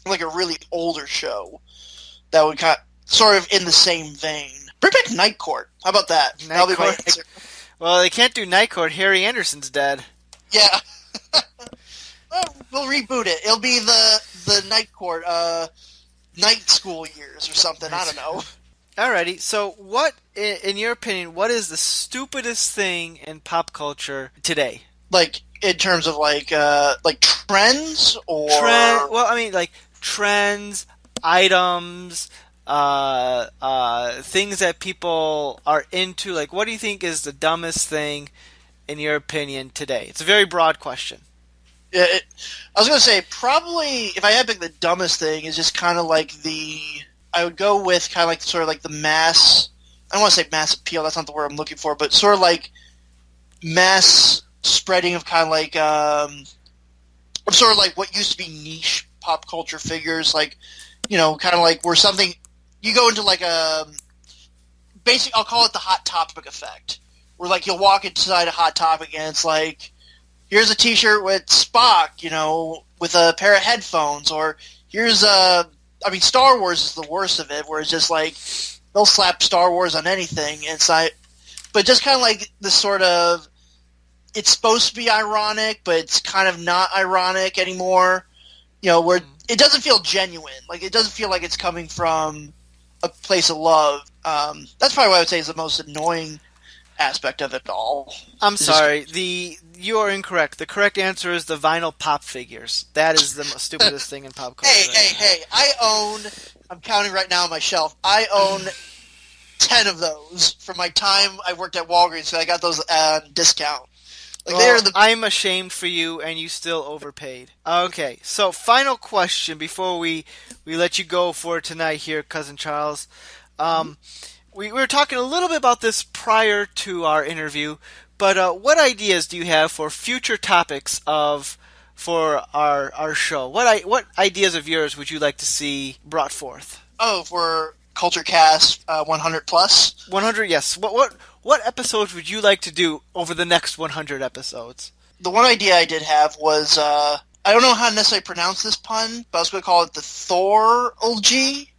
really older show that would kind of, sort of in the same vein. Bring back Night Court. How about that? That'll be my answer. Well, they can't do Night Court. Harry Anderson's dead. Yeah. We'll reboot it. It'll be the Night Court, night school years or something. I don't know. Alrighty. So, what, in your opinion, what is the stupidest thing in pop culture today? Like, in terms of like trends or trends, items, things that people are into. Like, what do you think is the dumbest thing, in your opinion, today? It's a very broad question. Yeah, I was going to say, probably, if I had to pick the dumbest thing, is just kind of like I would go with kind of like sort of like the mass, I don't want to say mass appeal, that's not the word I'm looking for, but sort of like mass spreading of kind of like, sort of like what used to be niche pop culture figures, like, kind of like where something, you go into like a, I'll call it the Hot Topic effect, where like you'll walk inside a Hot Topic and it's like, here's a t-shirt with Spock, with a pair of headphones, or here's Star Wars is the worst of it, where it's just like, they'll slap Star Wars on anything, and it's not, but just kind of like this sort of, it's supposed to be ironic, but it's kind of not ironic anymore, where it doesn't feel genuine, like it doesn't feel like it's coming from a place of love. That's probably what I would say is the most annoying aspect of it all. I'm sorry, you are incorrect. The correct answer is the vinyl pop figures. That is the stupidest thing in pop culture. Hey, I'm counting right now on my shelf, I own 10 of those from my time I worked at Walgreens, so I got those on discount. Like, I'm ashamed for you, and you still overpaid. Okay, so final question before we let you go for tonight here, Cousin Charles. We were talking a little bit about this prior to our interview, but what ideas do you have for future topics for our show? What ideas of yours would you like to see brought forth? Oh, for Culture Cast 100 plus? 100, yes. What episodes would you like to do over the next 100 episodes? The one idea I did have was I don't know how to necessarily pronounce this pun, but I was going to call it the Thor-ology,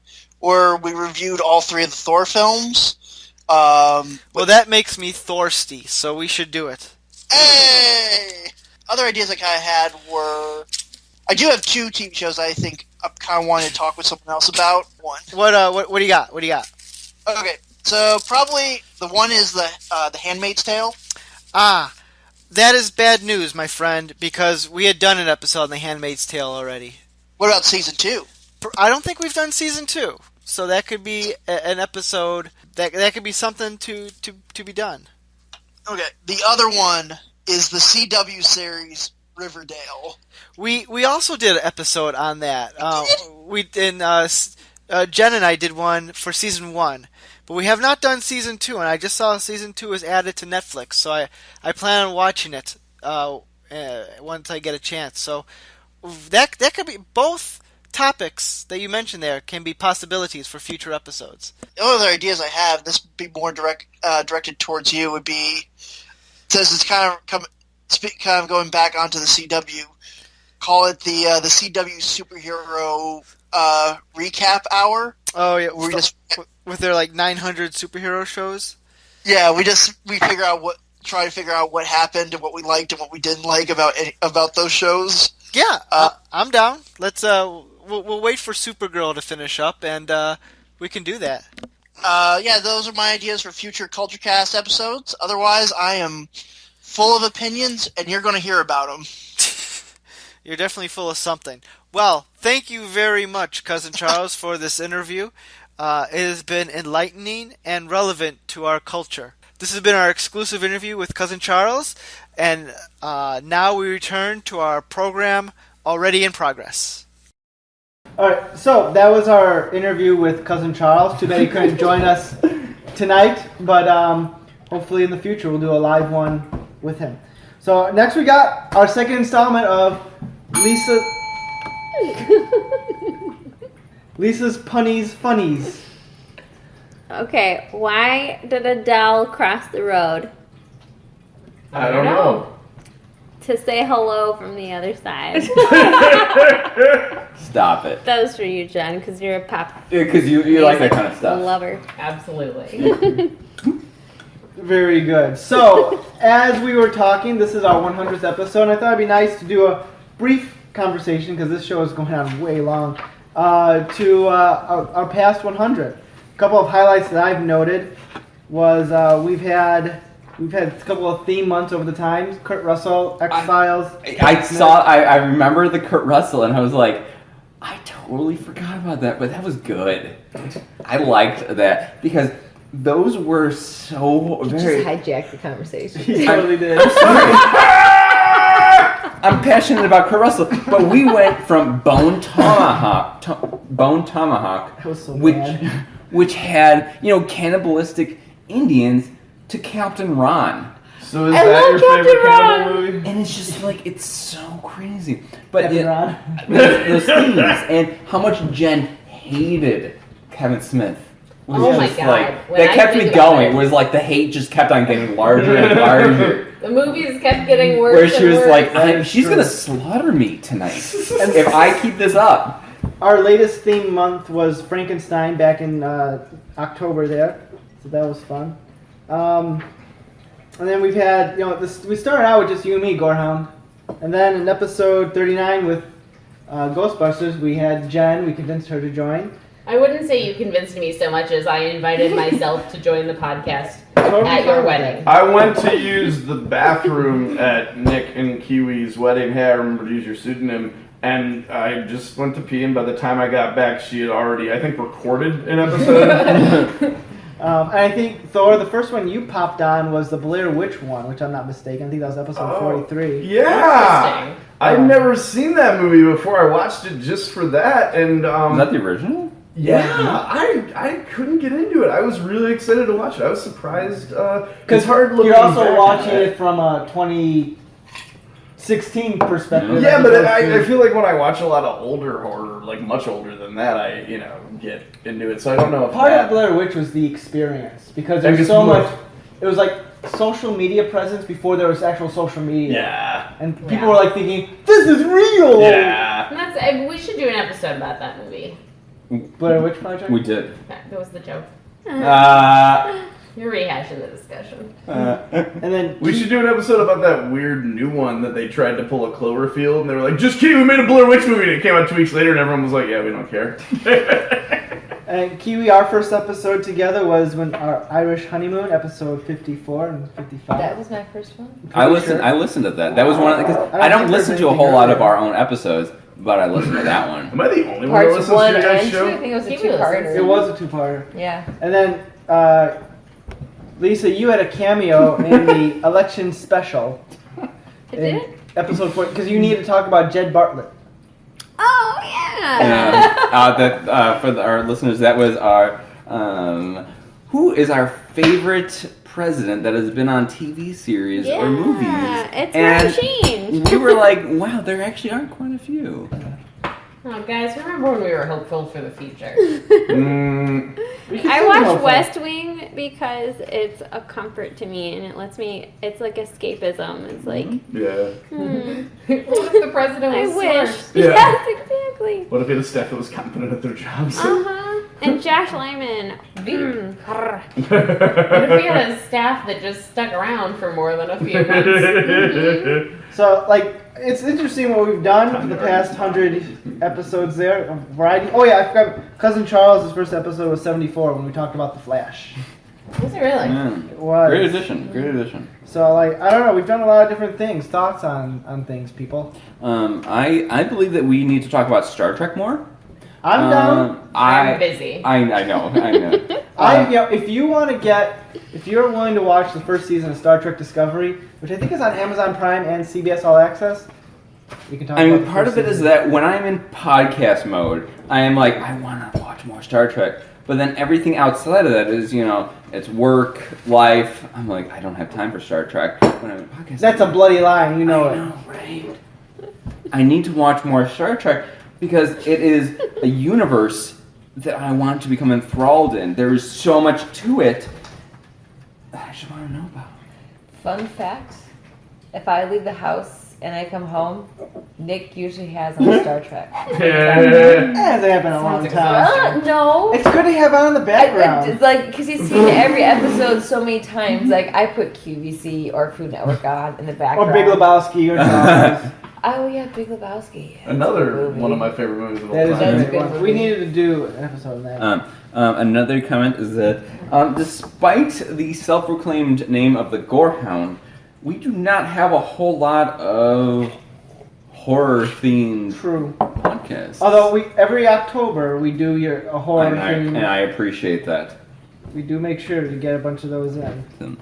where we reviewed all 3 of the Thor films. Well, that makes me thirsty, so we should do it. Hey! Other ideas I kind of had were... I do have 2 TV shows I think I kind of wanted to talk with someone else about. One. What do you got? What do you got? Okay, so probably the one is the Handmaid's Tale. Ah, that is bad news, my friend, because we had done an episode on The Handmaid's Tale already. What about season 2? I don't think we've done season 2, so that could be an episode that could be something to be done. Okay, the other one is the CW series Riverdale. We also did an episode on that. Jen and I did one for season 1. But we have not done season 2, and I just saw season 2 was added to Netflix, so I plan on watching it once I get a chance. So that could be both topics that you mentioned there can be possibilities for future episodes. The other ideas I have, this would be more directed towards you, would be, since it's kind of going back onto the CW, call it the CW superhero recap hour. Oh yeah, with their like 900 superhero shows. Yeah, we try to figure out what happened and what we liked and what we didn't like about those shows. Yeah, I'm down. Let's we'll wait for Supergirl to finish up, and we can do that. Yeah, those are my ideas for future CultureCast episodes. Otherwise, I am full of opinions, and you're going to hear about them. You're definitely full of something. Well, thank you very much, Cousin Charles, for this interview. It has been enlightening and relevant to our culture. This has been our exclusive interview with Cousin Charles, and now we return to our program already in progress. All right, so that was our interview with Cousin Charles. Too bad he couldn't join us tonight, but hopefully in the future we'll do a live one with him. So next we got our second installment of Lisa's Punnies Funnies. Okay, why did Adele cross the road? I don't know. To say hello from the other side. Stop it. That was for you, Jen, because you're a pop. Yeah, because you like that kind of stuff. Lover. Absolutely. Very good. So, as we were talking, this is our 100th episode, and I thought it'd be nice to do a brief conversation, because this show is going on way long, to our past 100. A couple of highlights that I've noted was we've had a couple of theme months over the times. Kurt Russell, X-Files. I remember the Kurt Russell, and I was like, I totally forgot about that, but that was good. I liked that, because those were so very... Just hijacked the conversation. He totally did. I'm sorry. I'm passionate about Kurt Russell, but we went from Bone Tomahawk, That was so bad. which had, cannibalistic Indians, to Captain Ron. So is that your favorite cannibal movie? And it's just like, it's so crazy. But Captain Ron. those themes, and how much Jen hated Kevin Smith. Was Oh my just God. like, When that I kept me think about going. it. It was like the hate just kept on getting larger and larger. The movies kept getting worse. Where she and was worse. like, she's going to slaughter me tonight if I keep this up. Our latest theme month was Frankenstein back in October there, so that was fun. And then we've had, we started out with just you and me, Gorehound. And then in episode 39 with Ghostbusters, we had Jen. We convinced her to join. I wouldn't say you convinced me so much as I invited myself to join the podcast at your wedding. I went to use the bathroom at Nick and Kiwi's wedding. Hey, I remember to use your pseudonym. And I just went to pee, and by the time I got back, she had already, I think, recorded an episode. And I think, Thor, the first one you popped on was the Blair Witch one, which I'm not mistaken. I think that was episode 43. Yeah! I'd never seen that movie before. I watched it just for that. And Was that the original? Yeah, I couldn't get into it. I was really excited to watch it. I was surprised. Because you're also watching it from a 2016 perspective. Yeah, but I feel like when I watch a lot of older horror, like much older than that, I get into it. So I don't know if part of Blair Witch was the experience, because there's so much. It was like social media presence before there was actual social media. Yeah. And people were like thinking, "This is real." Yeah. And that's, we should do an episode about that movie. Blair Witch Project? We did. That was the joke. You're rehashing the discussion. And then we should do an episode about that weird new one that they tried to pull a Cloverfield, and they were like, "Just kidding, we made a Blair Witch movie," and it came out 2 weeks later, and everyone was like, "Yeah, we don't care." And Kiwi, our first episode together was when our Irish honeymoon, episode 54 and 55. That was my first one. I listened to that. That was one of because I don't listen to a whole lot of our own episodes, but I listened to that one. Am I the only one that listens to your guys' show? I think it was a two-parter. It was a two-parter. Yeah. And then Lisa, you had a cameo in the election special. I did? Episode 4, because you need to talk about Jed Bartlett. Oh, yeah. For our listeners, that was our who is our favorite president that has been on TV series or movies. It's and Machine. We were like, wow, there actually are quite a few. Oh, guys, remember when we were hopeful for the future? I watch West Wing because it's a comfort to me, and it lets me. It's like escapism. It's like, yeah. What if the president was I wish. smart? Yeah. Yes, exactly. What if he had a staff that was competent at their jobs? And Josh Lyman. What if we had a staff that just stuck around for more than a few months? So, like, it's interesting what we've done for the past 100 episodes there. A variety. Oh, yeah, I forgot. Cousin Charles' first episode was 74 when we talked about The Flash. Was it really? It was. Great addition. Great addition. So, like, I don't know. We've done a lot of different things. Thoughts on things, people? I believe that we need to talk about Star Trek more. I'm down. I'm busy. I know. If you want to if you're willing to watch the first season of Star Trek Discovery, which I think is on Amazon Prime and CBS All Access, you can talk about the part of it is that when I'm in podcast mode, I am like, I want to watch more Star Trek. But then everything outside of that is, it's work, life. I'm like, I don't have time for Star Trek. When I'm in podcast That's a bloody lie, you know it. I know, right? I need to watch more Star Trek because it is a universe that I want to become enthralled in. There is so much to it that I just want to know about. Fun fact, if I leave the house and I come home, Nick usually has on Star Trek. It hasn't happened in a long time. No. It's good to have on in the background. It's like, because he's seen every episode so many times. Like, I put QVC or Food Network on in the background. Or Big Lebowski or Jaws. Oh, yeah, Big Lebowski. Another one of my favorite movies of all That is time. a good one. We needed to do an episode on that. Another comment is that despite the self-proclaimed name of the Gorehound, we do not have a whole lot of horror-themed podcasts. Although every October we do a horror theme. And I appreciate that. We do make sure to get a bunch of those in.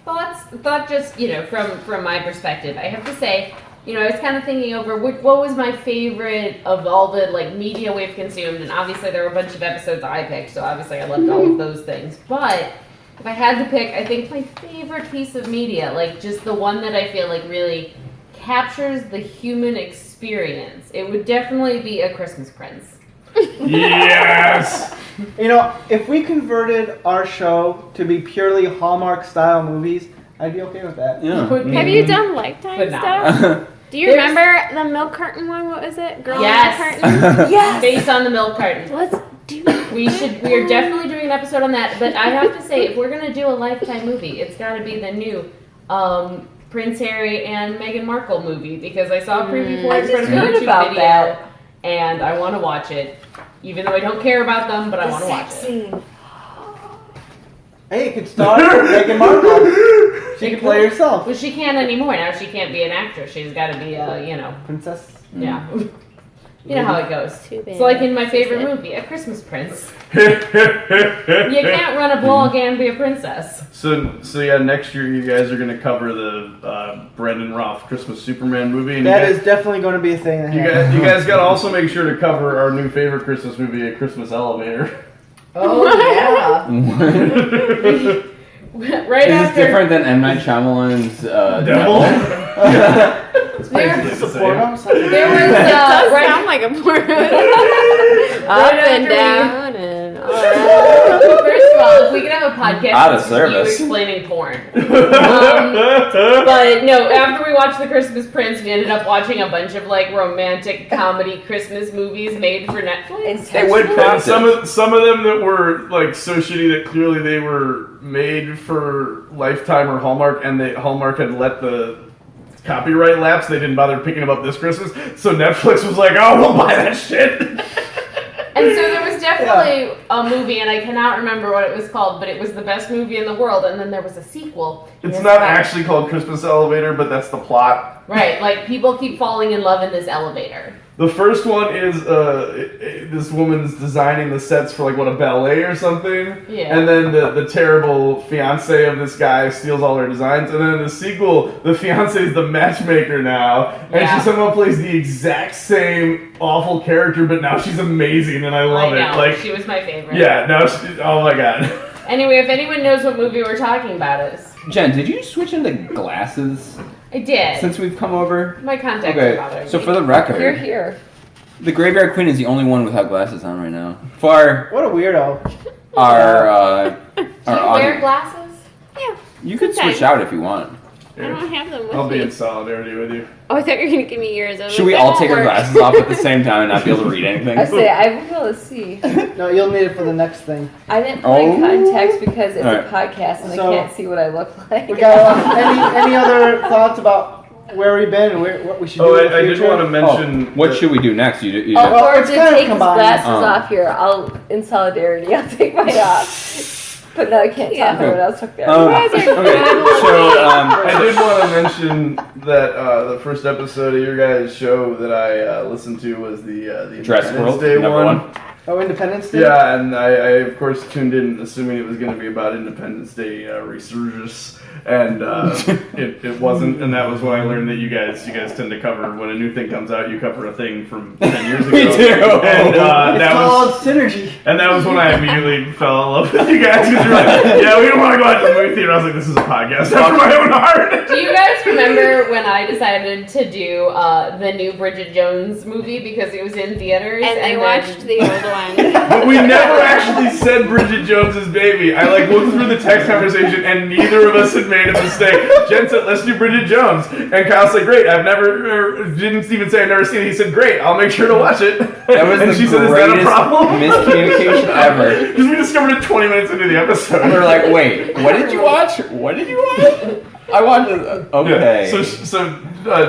Thought just, from my perspective, I have to say, I was kind of thinking over what was my favorite of all the, media we've consumed, and obviously there were a bunch of episodes I picked, so obviously I loved all of those things, but if I had to pick, I think my favorite piece of media, just the one that I feel like really captures the human experience, it would definitely be A Christmas Prince. Yes! If we converted our show to be purely Hallmark-style movies, I'd be okay with that. Yeah. Have you done Lifetime stuff? Do you remember the milk carton one? What was it? Girl in the Carton? Yes! Based on the milk carton. Let's do that. We are definitely doing an episode on that, but I have to say, if we're going to do a Lifetime movie, it's got to be the new Prince Harry and Meghan Markle movie, because I saw a preview for it in front of a YouTube video, and I want to watch it. Even though I don't care about them, but I want to watch it. Hey, you could star Meghan Markle. She can play herself. Well, she can't anymore. Now she can't be an actress. She's got to be a, princess. Yeah. You know how it goes. Too bad. It's like in my favorite movie, A Christmas Prince. You can't run a blog and be a princess. So yeah, next year you guys are going to cover the Brendan Routh Christmas Superman movie. And That is definitely going to be a thing. You guys got to also make sure to cover our new favorite Christmas movie, A Christmas Elevator. Oh, yeah. Right Is after. this different than M. Night Shyamalan's Devil? There It's a porno? There was It does sound like a porno. Up and down and all right. First all, if we could have a podcast Out of just service. you explaining porn. But no, after we watched The Christmas Prince, we ended up watching a bunch of like romantic comedy Christmas movies made for Netflix. It went past some of them that were like so shitty that clearly they were made for Lifetime or Hallmark, and Hallmark had let the copyright lapse. They didn't bother picking them up this Christmas, so Netflix was like, "Oh, we'll buy that shit." And so there was definitely a movie, and I cannot remember what it was called, but it was the best movie in the world, and then there was a sequel. It's not actually called Christmas Elevator, but that's the plot. Right, like people keep falling in love in this elevator. The first one is this woman's designing the sets for like a ballet or something, Yeah. and then the terrible fiance of this guy steals all her designs, and then in the sequel, the fiance is the matchmaker now, and she somehow plays the exact same awful character, but now she's amazing, and I love I know, it. Like she was my favorite. Yeah, now oh my god. Anyway, if anyone knows what movie we're talking about is. Jen, did you switch into glasses? I did. Since we've come over? My contacts are bothering so me. for the record, You're here. the Graveyard Queen is the only one without glasses on right now. For What a weirdo. our Do you wear audience. glasses? Yeah. You could Sometimes. switch out if you want. I don't have them with I'll be me. in solidarity with you. Oh, I thought you were going to give me yours. I was Should like, we that all won't take our work. glasses off at the same time and not be able to read anything? I say I will be able to see. No, you'll need it for the next thing. I didn't put in contacts because it's All a right. podcast and So- I can't see what I look like. We got any other thoughts about where we've been and what we should do in the I did future? want to mention. What should we do next? You Oh, or it's to kind of take his combined. glasses Oh. off here. I'll, in solidarity, I'll take mine off. But no, I can't tell if anyone else took theirs. I did want to mention that the first episode of your guys' show that I listened to was the Jurassic Independence World, Day number one. Oh, Independence Day? Yeah, and I of course tuned in assuming it was going to be about Independence Day resurgence, and it wasn't, and that was when I learned that you guys tend to cover when a new thing comes out, you cover a thing from 10 years ago. We do. And It's that called was synergy. and that was when I immediately fell in love with you guys because you're like, yeah, we don't want to go out to the movie theater. I was like, this is a podcast after my own heart. Do you guys remember when I decided to do the new Bridget Jones movie because it was in theaters? And they then- watched the old one. But we never actually said Bridget Jones's baby. I looked through the text conversation and neither of us had made a mistake. Jen said, let's do Bridget Jones. And Kyle said, great. Didn't even say I've never seen it. He said, great, I'll make sure to watch it. That was and the she said, is that a greatest problem? miscommunication ever. Because we discovered it 20 minutes into the episode. We were like, wait, what did you watch? What did you watch? I watched it. Okay. Yeah. So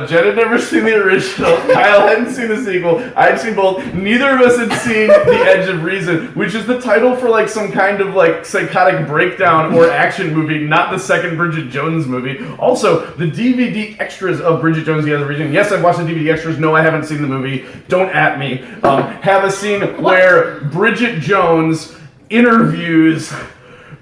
Jen had never seen the original. Kyle hadn't seen the sequel. I had seen both. Neither of us had seen The Edge of Reason, which is the title for some kind of psychotic breakdown or action movie, not the second Bridget Jones movie. Also, the DVD extras of Bridget Jones' The Edge of Reason. Yes, I've watched the DVD extras. No, I haven't seen the movie. Don't at me. Have a scene where Bridget Jones interviews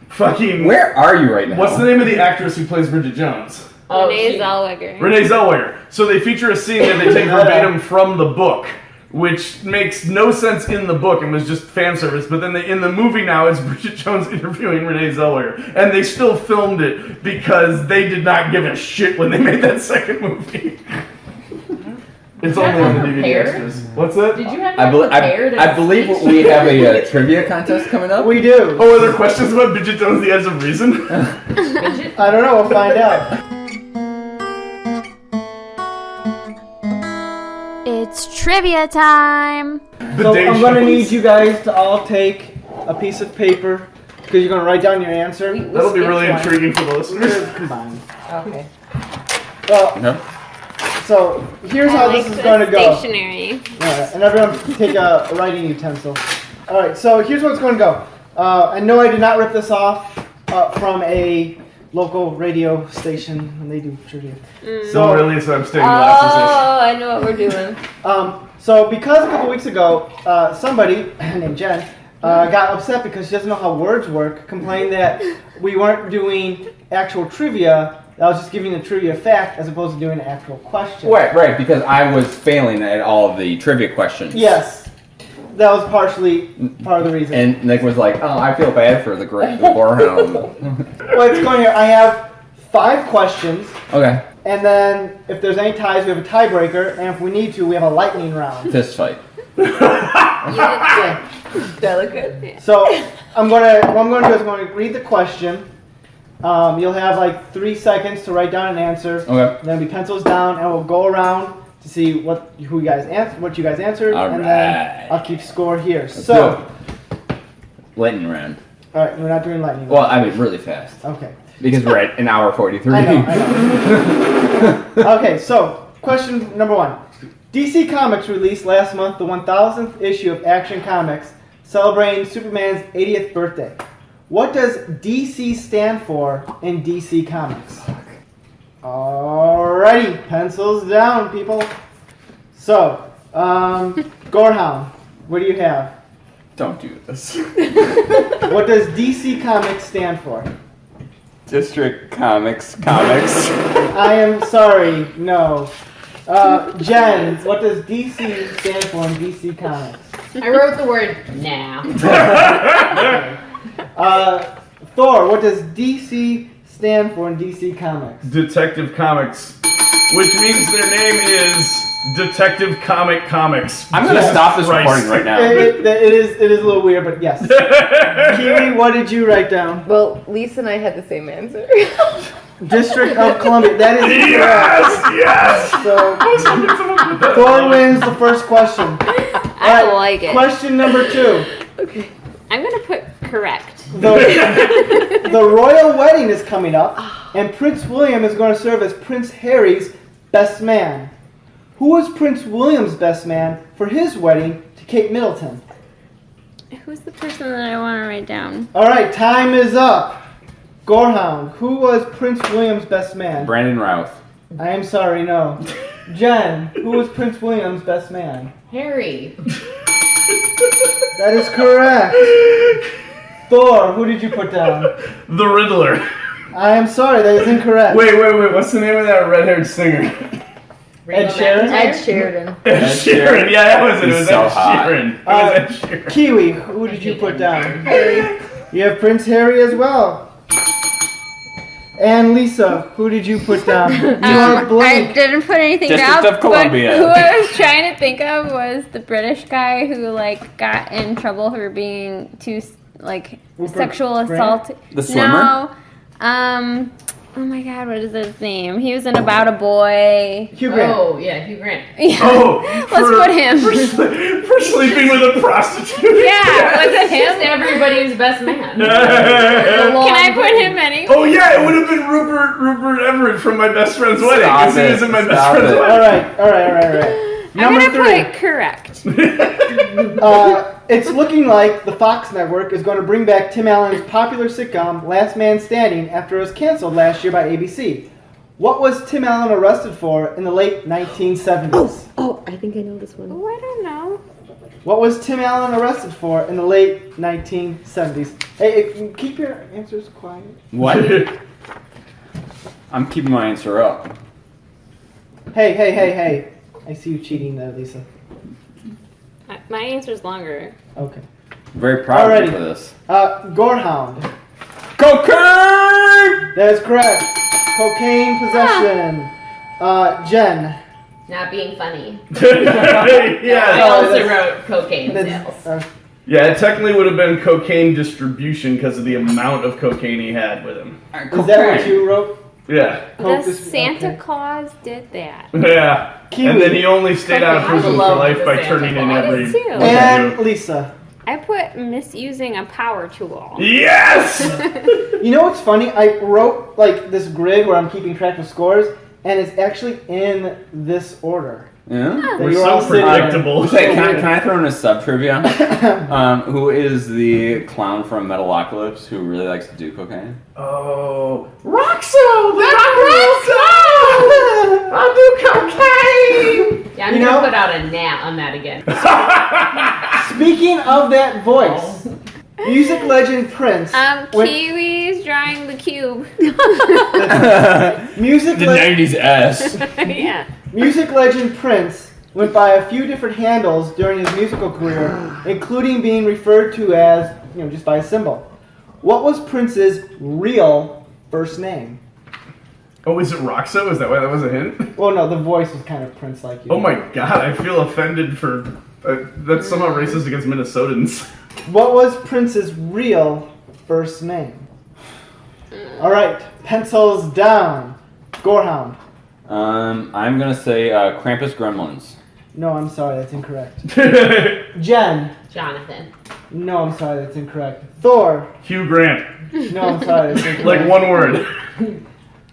fucking... Where are you right now? What's the name of the actress who plays Bridget Jones? Renee Zellweger. Renee Zellweger. So they feature a scene that they take verbatim from the book, which makes no sense in the book and was just fan service. But then in the movie now, it's Bridget Jones interviewing Renee Zellweger. And they still filmed it because they did not give a shit when they made that second movie. It's only on the DVD prepared? extras. What's that? Did you have I, that prepared? I believe we have a trivia contest coming up. We do. Oh, are there questions about Bridget Jones' The Edge of Reason? I don't know. We'll find out. It's trivia time. So I'm going to need you guys to all take a piece of paper because you're going to write down your answer. That'll be really intriguing for the listeners. Combined. Okay. Well, No. so here's how this is going to go. Stationary. Yeah, and everyone take a writing utensil. All right, so here's what's going to go. I know I did not rip this off from a local radio station when they do trivia. So really, so I'm staying glasses. Oh, I know what we're doing. So because a couple weeks ago, somebody named Jen got upset because she doesn't know how words work, complained that we weren't doing actual trivia. I was just giving the trivia fact as opposed to doing an actual question. Right, because I was failing at all of the trivia questions. Yes, that was partially part of the reason. And Nick was like, oh, I feel bad for the Gorehound. Well, it's going here. I have 5 questions. Okay. And then if there's any ties, we have a tiebreaker. And if we need to, we have a lightning round. Fist fight. Yeah. That look good? So what I'm going to do is I'm going to read the question. You'll have like 3 seconds to write down an answer. Okay. Then we pencils down, and we'll go around to see what you guys answered, All and right. then I'll keep score here. Let's So, lightning round. all right, we're not doing lightning. Well, I mean, really fast. Okay. Because we're at an hour 43. I know. Okay, so question number 1. DC Comics released last month the 1000th issue of Action Comics, celebrating Superman's 80th birthday. What does DC stand for in DC Comics? Alrighty, pencils down, people. So, Gorehound, what do you have? Don't do this. What does DC Comics stand for? District Comics. I am sorry, no. Jen, what does DC stand for in DC Comics? I wrote the word now. Thor, what does DC stand for in DC Comics? Detective Comics, which means their name is Detective Comics. I'm going to stop this recording right now. It is a little weird, but yes. Kiwi, what did you write down? Well, Lisa and I had the same answer. District of Columbia. That is Yes! So, Thor wins the first question. I like it. Question number 2. Okay. I'm gonna put correct. The royal wedding is coming up, and Prince William is going to serve as Prince Harry's best man. Who was Prince William's best man for his wedding to Kate Middleton? Who's the person that I want to write down? All right, time is up. Gorehound, who was Prince William's best man? Brandon Routh. I am sorry, no. Jen, who was Prince William's best man? Harry. That is correct. Thor, who did you put down? The Riddler. I am sorry, that is incorrect. Wait. What's the name of that red-haired singer? Ed Sheeran? Ed Sheridan. Ed Sheeran. Yeah, that was it. It was so Ed hot. Sheeran. It was Ed Sheeran. Kiwi, who did you put down? Harry. You have Prince Harry as well. And Lisa, who did you put down? You are I blank. didn't put anything District down. of Columbia. But who I was trying to think of was the British guy who got in trouble for being too sexual assault. The swimmer? No. Oh my God, what is his name? He was in About a Boy. Hugh Grant. Oh, yeah, Hugh Grant. Yeah. Oh, Let's put him. for sleeping with a prostitute. Yeah, was it Just him? everybody's best man. Can I put him anyway? Oh yeah, it would have been Rupert Everett from My Best Friend's Wedding. Stop Because he it. was in My Best Stop Friend's it. Wedding. All right. I'm Number gonna 3. put correct. It's looking like the Fox Network is going to bring back Tim Allen's popular sitcom Last Man Standing after it was canceled last year by ABC. What was Tim Allen arrested for in the late 1970s? Oh, I think I know this one. Oh, I don't know. What was Tim Allen arrested for in the late 1970s? Hey, keep your answers quiet. What? I'm keeping my answer up. Hey. I see you cheating there, Lisa. My answer's longer. Okay. Very proud of you Alrighty. for this. Gorehound. Cocaine! That is correct. Cocaine possession. Jen. Not being funny. I Yeah. also wrote cocaine sales. Yeah, it technically would have been cocaine distribution because of the amount of cocaine he had with him. Is that what you wrote? Yeah. The Santa Claus did that. Yeah. Kiwi. And then he only stayed out of Okay, I prison for love life the by Santa turning in Claus. every. I did too. what they And do. Lisa. I put misusing a power tool. Yes! You know what's funny? I wrote this grid where I'm keeping track of scores, and it's actually in this order. Yeah? That We're you're so all sitting in. predictable. Hey, can I throw in a sub trivia? Who is the clown from Metalocalypse who really likes to do cocaine? Oh, Roxo! I'll do cocaine! Yeah, I'm You going know- to put out a nat on that again. Speaking of that voice, music legend Prince. Kiwi's drawing the cube. Music The legend. 90s S. Yeah. Music legend Prince went by a few different handles during his musical career, including being referred to as, just by a symbol. What was Prince's real first name? Oh, is it Roxo? Is that why that was a hint? Well, no, the voice was kind of Prince-like. Oh my god, I feel offended for... that's somehow racist against Minnesotans. What was Prince's real first name? All right, pencils down. Gorehound. I'm gonna say Krampus Gremlins. No, I'm sorry, that's incorrect. Jen. Jonathan. No, I'm sorry, that's incorrect. Thor. Hugh Grant. No, I'm sorry, that's incorrect. Like one word.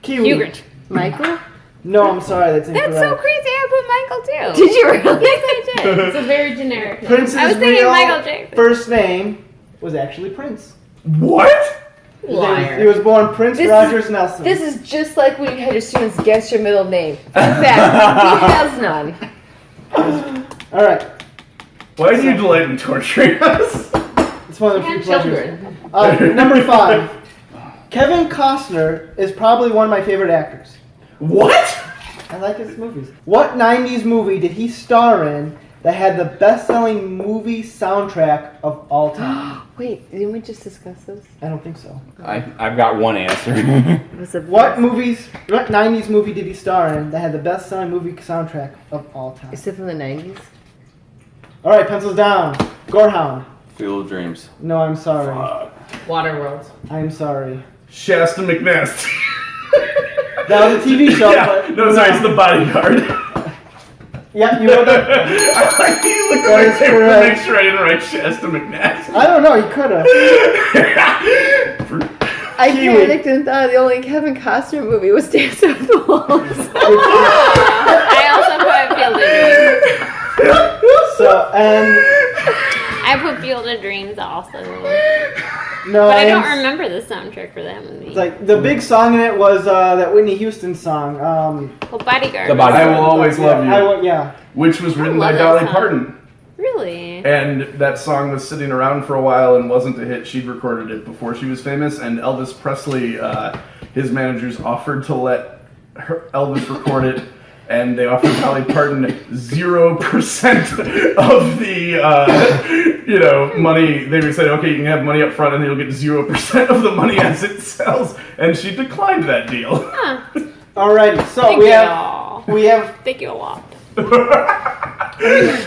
Kiwi. Hugh Grant. Michael? No, I'm sorry, that's incorrect. That's so crazy. I put Michael too. Did you really? Yes, I did. It's a very generic name. Prince's I was thinking real Michael Jackson. first name was actually Prince. What? Liar. He was born Prince Rogers Nelson. This is just like when you had your students guess your middle name. In fact, he has none. All right. Why do you delight in torturing us? It's one of the few And pleasures. children. Number 5. Kevin Costner is probably one of my favorite actors. What? I like his movies. What 90s movie did he star in that had the best-selling movie soundtrack of all time? Wait, didn't we just discuss this? I don't think so. I've got one answer. What 90s movie did he star in that had the best-selling movie soundtrack of all time? Is it from the 90s? All right, pencils down. Gorehound. Field of Dreams. No, I'm sorry. Waterworld. I'm sorry. Shasta McNasty. That was a TV show. Yeah, But no, sorry, it's The Bodyguard. Yeah, you wrote that. I like you looked That at is my paper to correct. make sure I didn't write Shasta McNasty. I don't know. You could have. I panicked and thought the only Kevin Costner movie was Dance with Wolves. I also put Field of Dreams. So and I put Field of Dreams also. no, But I don't remember the soundtrack for that movie. Like the big song in it was that Whitney Houston song. Well, Bodyguard. I Will Always Love You. Yeah. Which was written by love that Dolly song. Parton. Really? And that song was sitting around for a while and wasn't a hit. She'd recorded it before she was famous, and Elvis Presley, his managers offered to let Elvis record it, and they offered Dolly Parton 0% of the, money. They would say, okay, you can have money up front, and you'll get 0% of the money as it sells. And she declined that deal. Huh. Alrighty, so Thank we you. have Thank you a lot.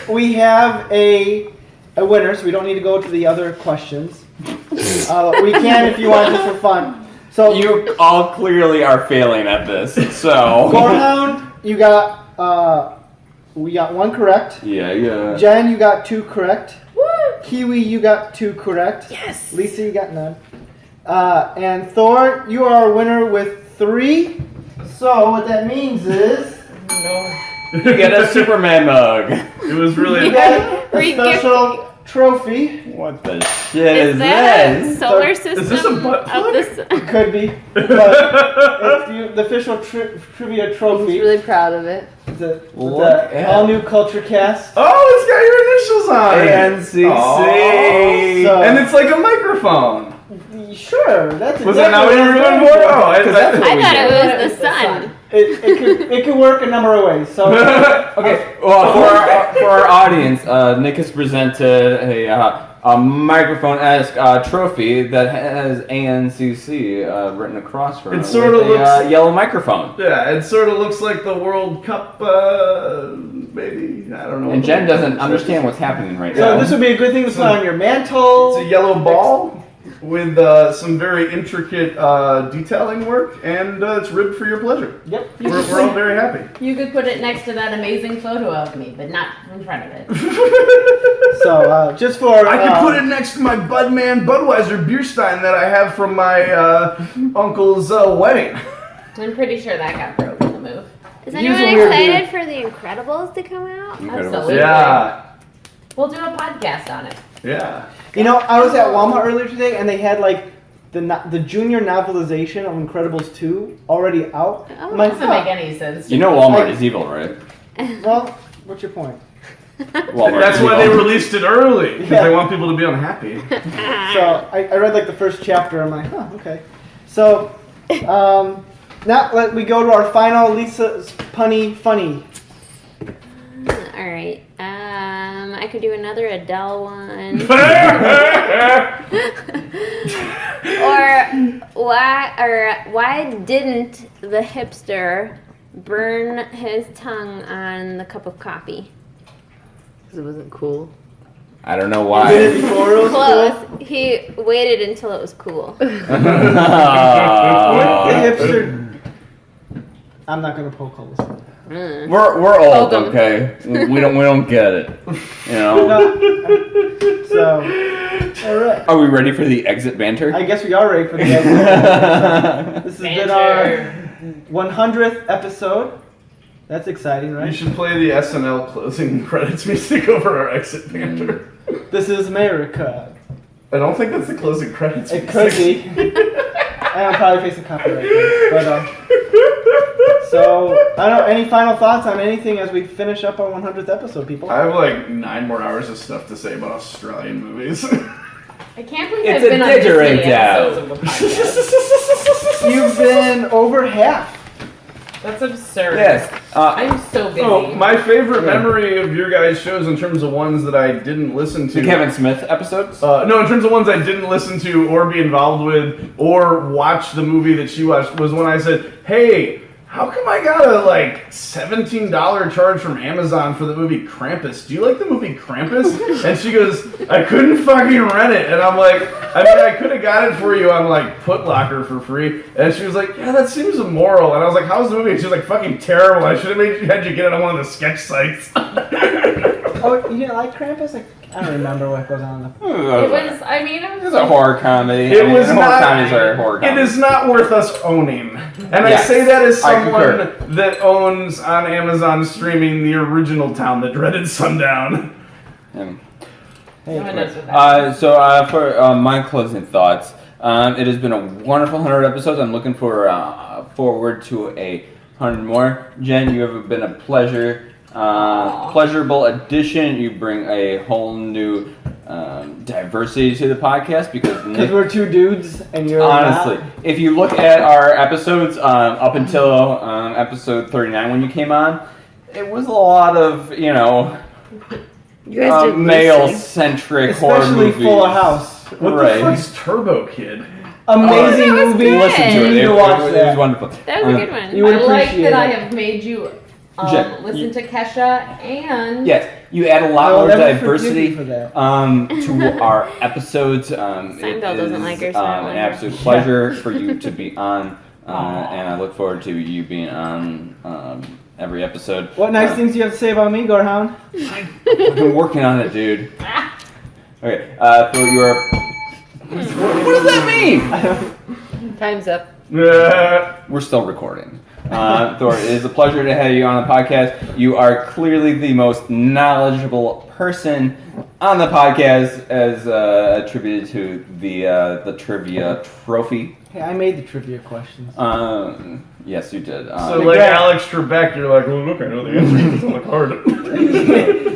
we have a winner, so we don't need to go to the other questions. We can if you want, just for fun. So You all clearly are failing at this, so... Gorehound, you got we got 1 correct. Yeah. Jen, you got 2 correct. Woo! Kiwi, you got 2 correct. Yes. Lisa, you got none. And Thor, you are a winner with 3. So what that means is You get a Superman mug. It was really... you get a Free special trophy. What the shit is that this? a solar system Is this a butt of plug? this? It could be, but it's the official trivia He's trophy. really proud of it. The Look at- all new Culture Cast. Oh, it's got your initials on it. NCC. So, And it's like a microphone. sure, that's Was that not what you were going for? Oh, I thought it was the sun. It could work a number of ways. So Okay, well, for our audience, Nick has presented a microphone-esque trophy that has ANCC written across from It it sort with of looks- yellow microphone. Yeah, it sort of looks like the World Cup, maybe. I don't know. And Jen doesn't understand what's happening right So now. this would be a good thing to put on your mantle. It's a yellow ball with some very intricate detailing work, and it's ribbed for your pleasure. Yep. We're all very happy. You could put it next to that amazing photo of me, but not in front of it. So just for I could put it next to my Budman Budweiser beer stein that I have from my uncle's wedding. I'm pretty sure that got broke in the move. Is He's anyone a weird excited dude. for The Incredibles to come out? Absolutely. Yeah, We'll do a podcast on it. yeah. You know, I was at Walmart earlier today, and they had like the junior novelization of Incredibles 2 already out. Oh. I'm like, Doesn't make any sense. You know Walmart is evil, right? well, what's your point? Walmart That's is why they evil. released it early, because Yeah. they want people to be unhappy. So I read like the first chapter. I'm like, huh, okay. So now let we go to our final Lisa's punny funny. All right. I could do another Adele one. why didn't the hipster burn his tongue on the cup of coffee? Because it wasn't cool. I don't know why. Close. He waited until it was cool. The hipster. I'm not gonna poke holes. We're old, okay? We don't get it. You know. So, all right. Are we ready for the exit banter? I guess we are ready for the exit banter. This has been our 100th episode. That's exciting, right? You should play the SNL closing credits music over our exit banter. This is America. I don't think that's the closing credits It music. could be. I'll probably face a copyright thing. But, so, I don't know, any final thoughts on anything as we finish up our 100th episode, people? I have like 9 more hours of stuff to say about Australian movies. I can't believe It's I've been a on this many didgeridoo. episodes of the podcast. You've been over half. That's absurd. Yes. I'm so busy. Oh, my favorite memory of your guys' shows in terms of ones that I didn't listen to. The Kevin Smith episodes? No, in terms of ones I didn't listen to or be involved with or watch the movie that she watched was when I said, hey, how come I got a $17 charge from Amazon for the movie Krampus? Do you like the movie Krampus? And she goes, I couldn't fucking rent it. And I'm like, I mean, I could have got it for you on Foot Locker for free. And she was like, yeah, that seems immoral. And I was like, how's the movie? And she was like, fucking terrible. I should have had you get it on one of the sketch sites. Oh, you didn't like Krampus? I don't remember what goes on. It was a horror comedy. It was horror not. comedies are horror It comedies. is not worth us owning, and Yes, I say that as I someone concur. that owns on Amazon streaming the original Town That Dreaded Sundown. For my closing thoughts, it has been a wonderful 100 episodes. I'm looking forward to 100 more. Jen, you have been a pleasurable addition. You bring a whole new diversity to the podcast because we're two dudes and you're honestly, not. if you look at our episodes up until episode 39 when you came on, it was a lot of male-centric horror Especially movies. Full House. What Right. the fuck's Turbo Kid? Amazing that was movie. good. Listen to it. You need to watch It that. was wonderful. That was a good one. You would I like appreciate that I it. have made you Jen, listen to Kesha and Yes, you add a lot I will more never diversity forgive you for that. to our episodes. It Seinfeld doesn't is, like her, so I an wonder. absolute pleasure for you to be on, and I look forward to you being on every episode. What nice things do you have to say about me, Gorehound? I've been working on it, dude. Okay, for your... What does that mean? Time's up. We're still recording. Thor, it is a pleasure to have you on the podcast. You are clearly the most knowledgeable person on the podcast, as attributed to the trivia trophy. Hey, I made the trivia questions. Yes, you did. So like Alex Trebek, you're like, well, look, I know the answer. It doesn't look hard.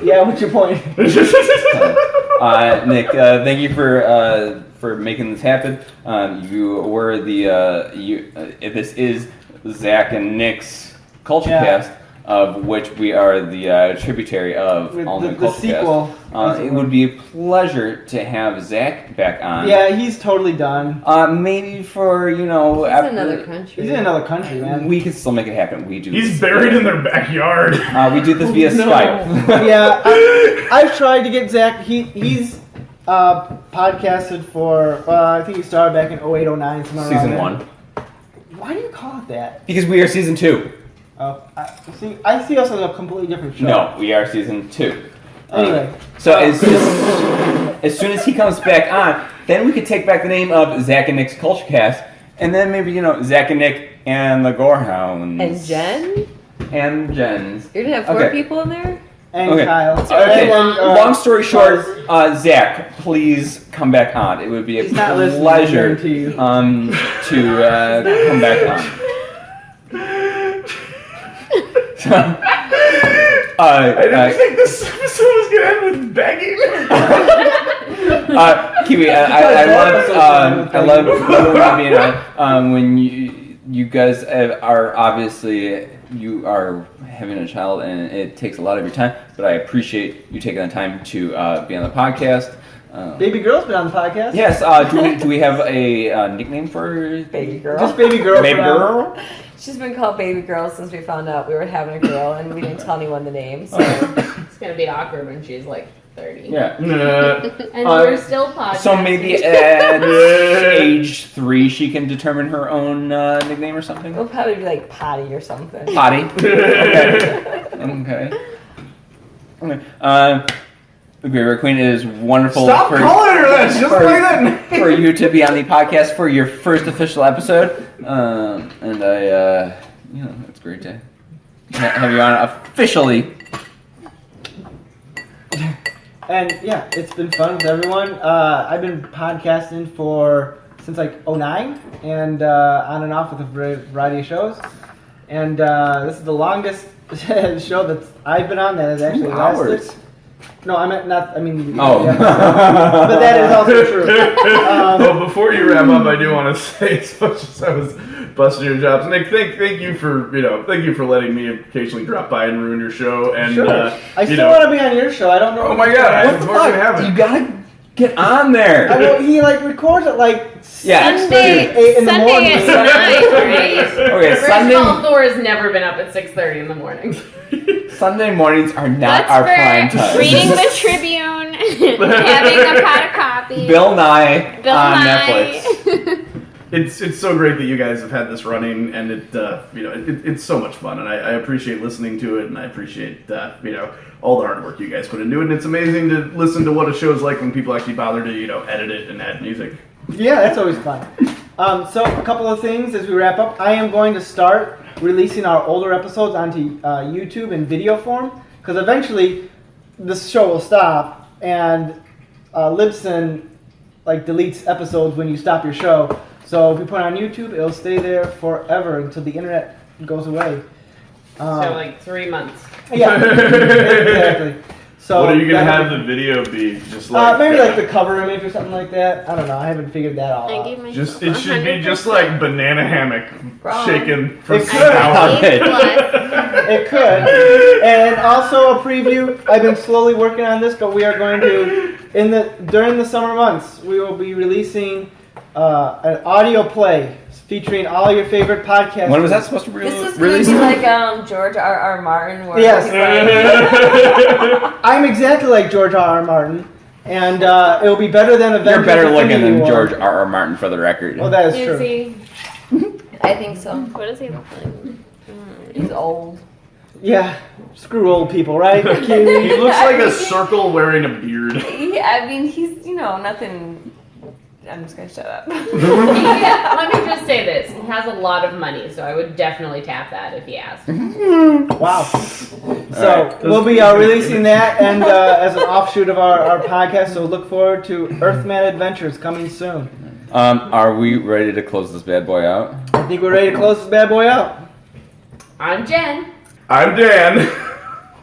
Yeah, what's your point? Nick, thank you for making this happen. You were this is Zach and Nick's Culture Cast, of which we are the tributary of With All the New Culture sequel. Cast. It would be a pleasure to have Zach back on. Yeah, he's totally done. Maybe for He's in another country. He's in another country, man. We can still make it happen. We do. He's buried in their backyard. We do this via Skype. Yeah, I've tried to get Zach. He's podcasted for, I think he started back in 08, 09, somewhere around Season there. 1. Why do you call it that? Because we are season 2. Oh, I see us as a completely different show. No, we are season 2. Anyway. So as soon as he comes back on, then we could take back the name of Zach and Nick's Culture Cast, and then maybe, Zach and Nick and the Gorehounds. And Jen? And Jen's. You're going to have 4 people in there? And Okay. Kyle. Okay. And, Long story short, Zach, please come back on. It would be a He's not listening, pleasure I guarantee you. to come back on. I didn't think this episode was going to end with begging. Kiwi, I love being on. When you guys are obviously having a child, and it takes a lot of your time. But I appreciate you taking the time to be on the podcast. Baby girl's been on the podcast. Yes. Do we have a nickname for Baby girl? Just baby girl. Baby girl. She's been called Baby Girl since we found out we were having a girl, and we didn't tell anyone the name. So It's gonna be awkward when she's like 30. Yeah. And we're still podcasting. So maybe at age 3 she can determine her own nickname or something? It'll probably be like Potty or something. Potty? Okay. The Great Queen, it is wonderful. Stop calling her that! She doesn't like that. For you to be on the podcast for your first official episode. And it's great to have you on officially. And yeah, it's been fun with everyone. I've been podcasting since like 2009 and on and off with a variety of shows. And this is the longest show that I've been on that has actually 2 hours. lasted. No, I meant not. I mean, oh, yeah. But that is also true. Well, before you wrap up, I do want to say, as much as I was busting your chops, Nick, thank you for letting me occasionally drop by and ruin your show. And sure. I still want to be on your show. I don't know. Oh my god! What the fuck? You gotta get on there. I know he records at Sunday 8 in the morning. at 9, right? Okay, First Sunday. of all, Thor has never been up at 6:30 in the morning. Sunday mornings are not That's our for prime time. reading the Tribune, having a pot of coffee. Bill Nye on Nye. Netflix. It's so great that you guys have had this running, and it's so much fun, and I appreciate listening to it, and I appreciate all the hard work you guys put into it, and it's amazing to listen to what a show's like when people actually bother to edit it and add music. Yeah, that's always fun. So a couple of things as we wrap up. I am going to start releasing our older episodes onto YouTube in video form, because eventually this show will stop, and Libsyn deletes episodes when you stop your show. So if we put it on YouTube, it'll stay there forever until the internet goes away. So 3 months. Yeah, exactly. So what are you gonna have the video be? Just maybe the cover image or something like that. I don't know. I haven't figured that all out. It should be just like banana hammock shaking from It could. And also a preview. I've been slowly working on this, but we are going to during the summer months we will be releasing an audio play featuring all your favorite podcasts. When was that supposed to be released? This is released? going to be like George R.R. Martin. Where Yes. I'm exactly like George R.R. Martin, and it'll be better than Avengers. You're better looking Infinity than War. George R.R. Martin, for the record. Well, that is Is true. he? I think so. What does he look like? He's old. Yeah, screw old people, right? Kiwi? He looks like a circle wearing a beard. Yeah, I mean, he's, nothing. I'm just going to shut up. Let me just say this. He has a lot of money, so I would definitely tap that if he asked. Wow. So we'll be releasing that and as an offshoot of our podcast, so look forward to Earthman Adventures coming soon. Are we ready to close this bad boy out? I think we're ready to close this bad boy out. I'm Jen. I'm Dan.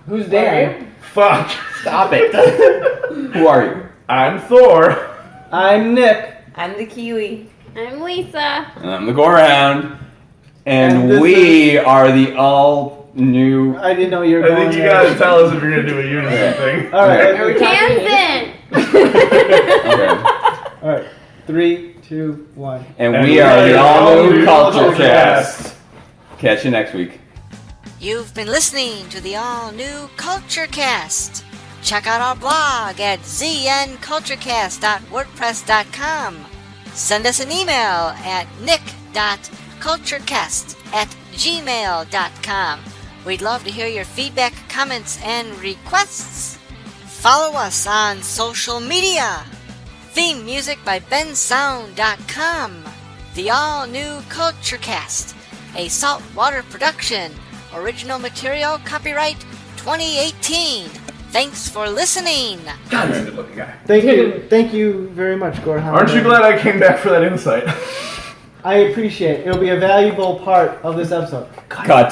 Who's Dan? Fuck. Stop it. Who are you? I'm Thor. I'm Nick. I'm the Kiwi. I'm Lisa. And I'm the Gorehound. And this we are the all new. I didn't know you were going I think you there. gotta tell us if you're gonna do a unison thing. All right. Are we talking Okay. All right. 3, 2, 1. And we are the all new Culture Cast. Catch you next week. You've been listening to the all-new Culture Cast. Check out our blog at znculturecast.wordpress.com. Send us an email at nick.culturecast@gmail.com. We'd love to hear your feedback, comments, and requests. Follow us on social media. Theme music by bensound.com. The all-new Culture Cast, a saltwater production. Original material copyright 2018. Thanks for listening. God, you're a good looking guy. Thank you very much, Gorehound. Aren't you glad I came back for that insight? I appreciate it. It'll be a valuable part of this episode. Cut.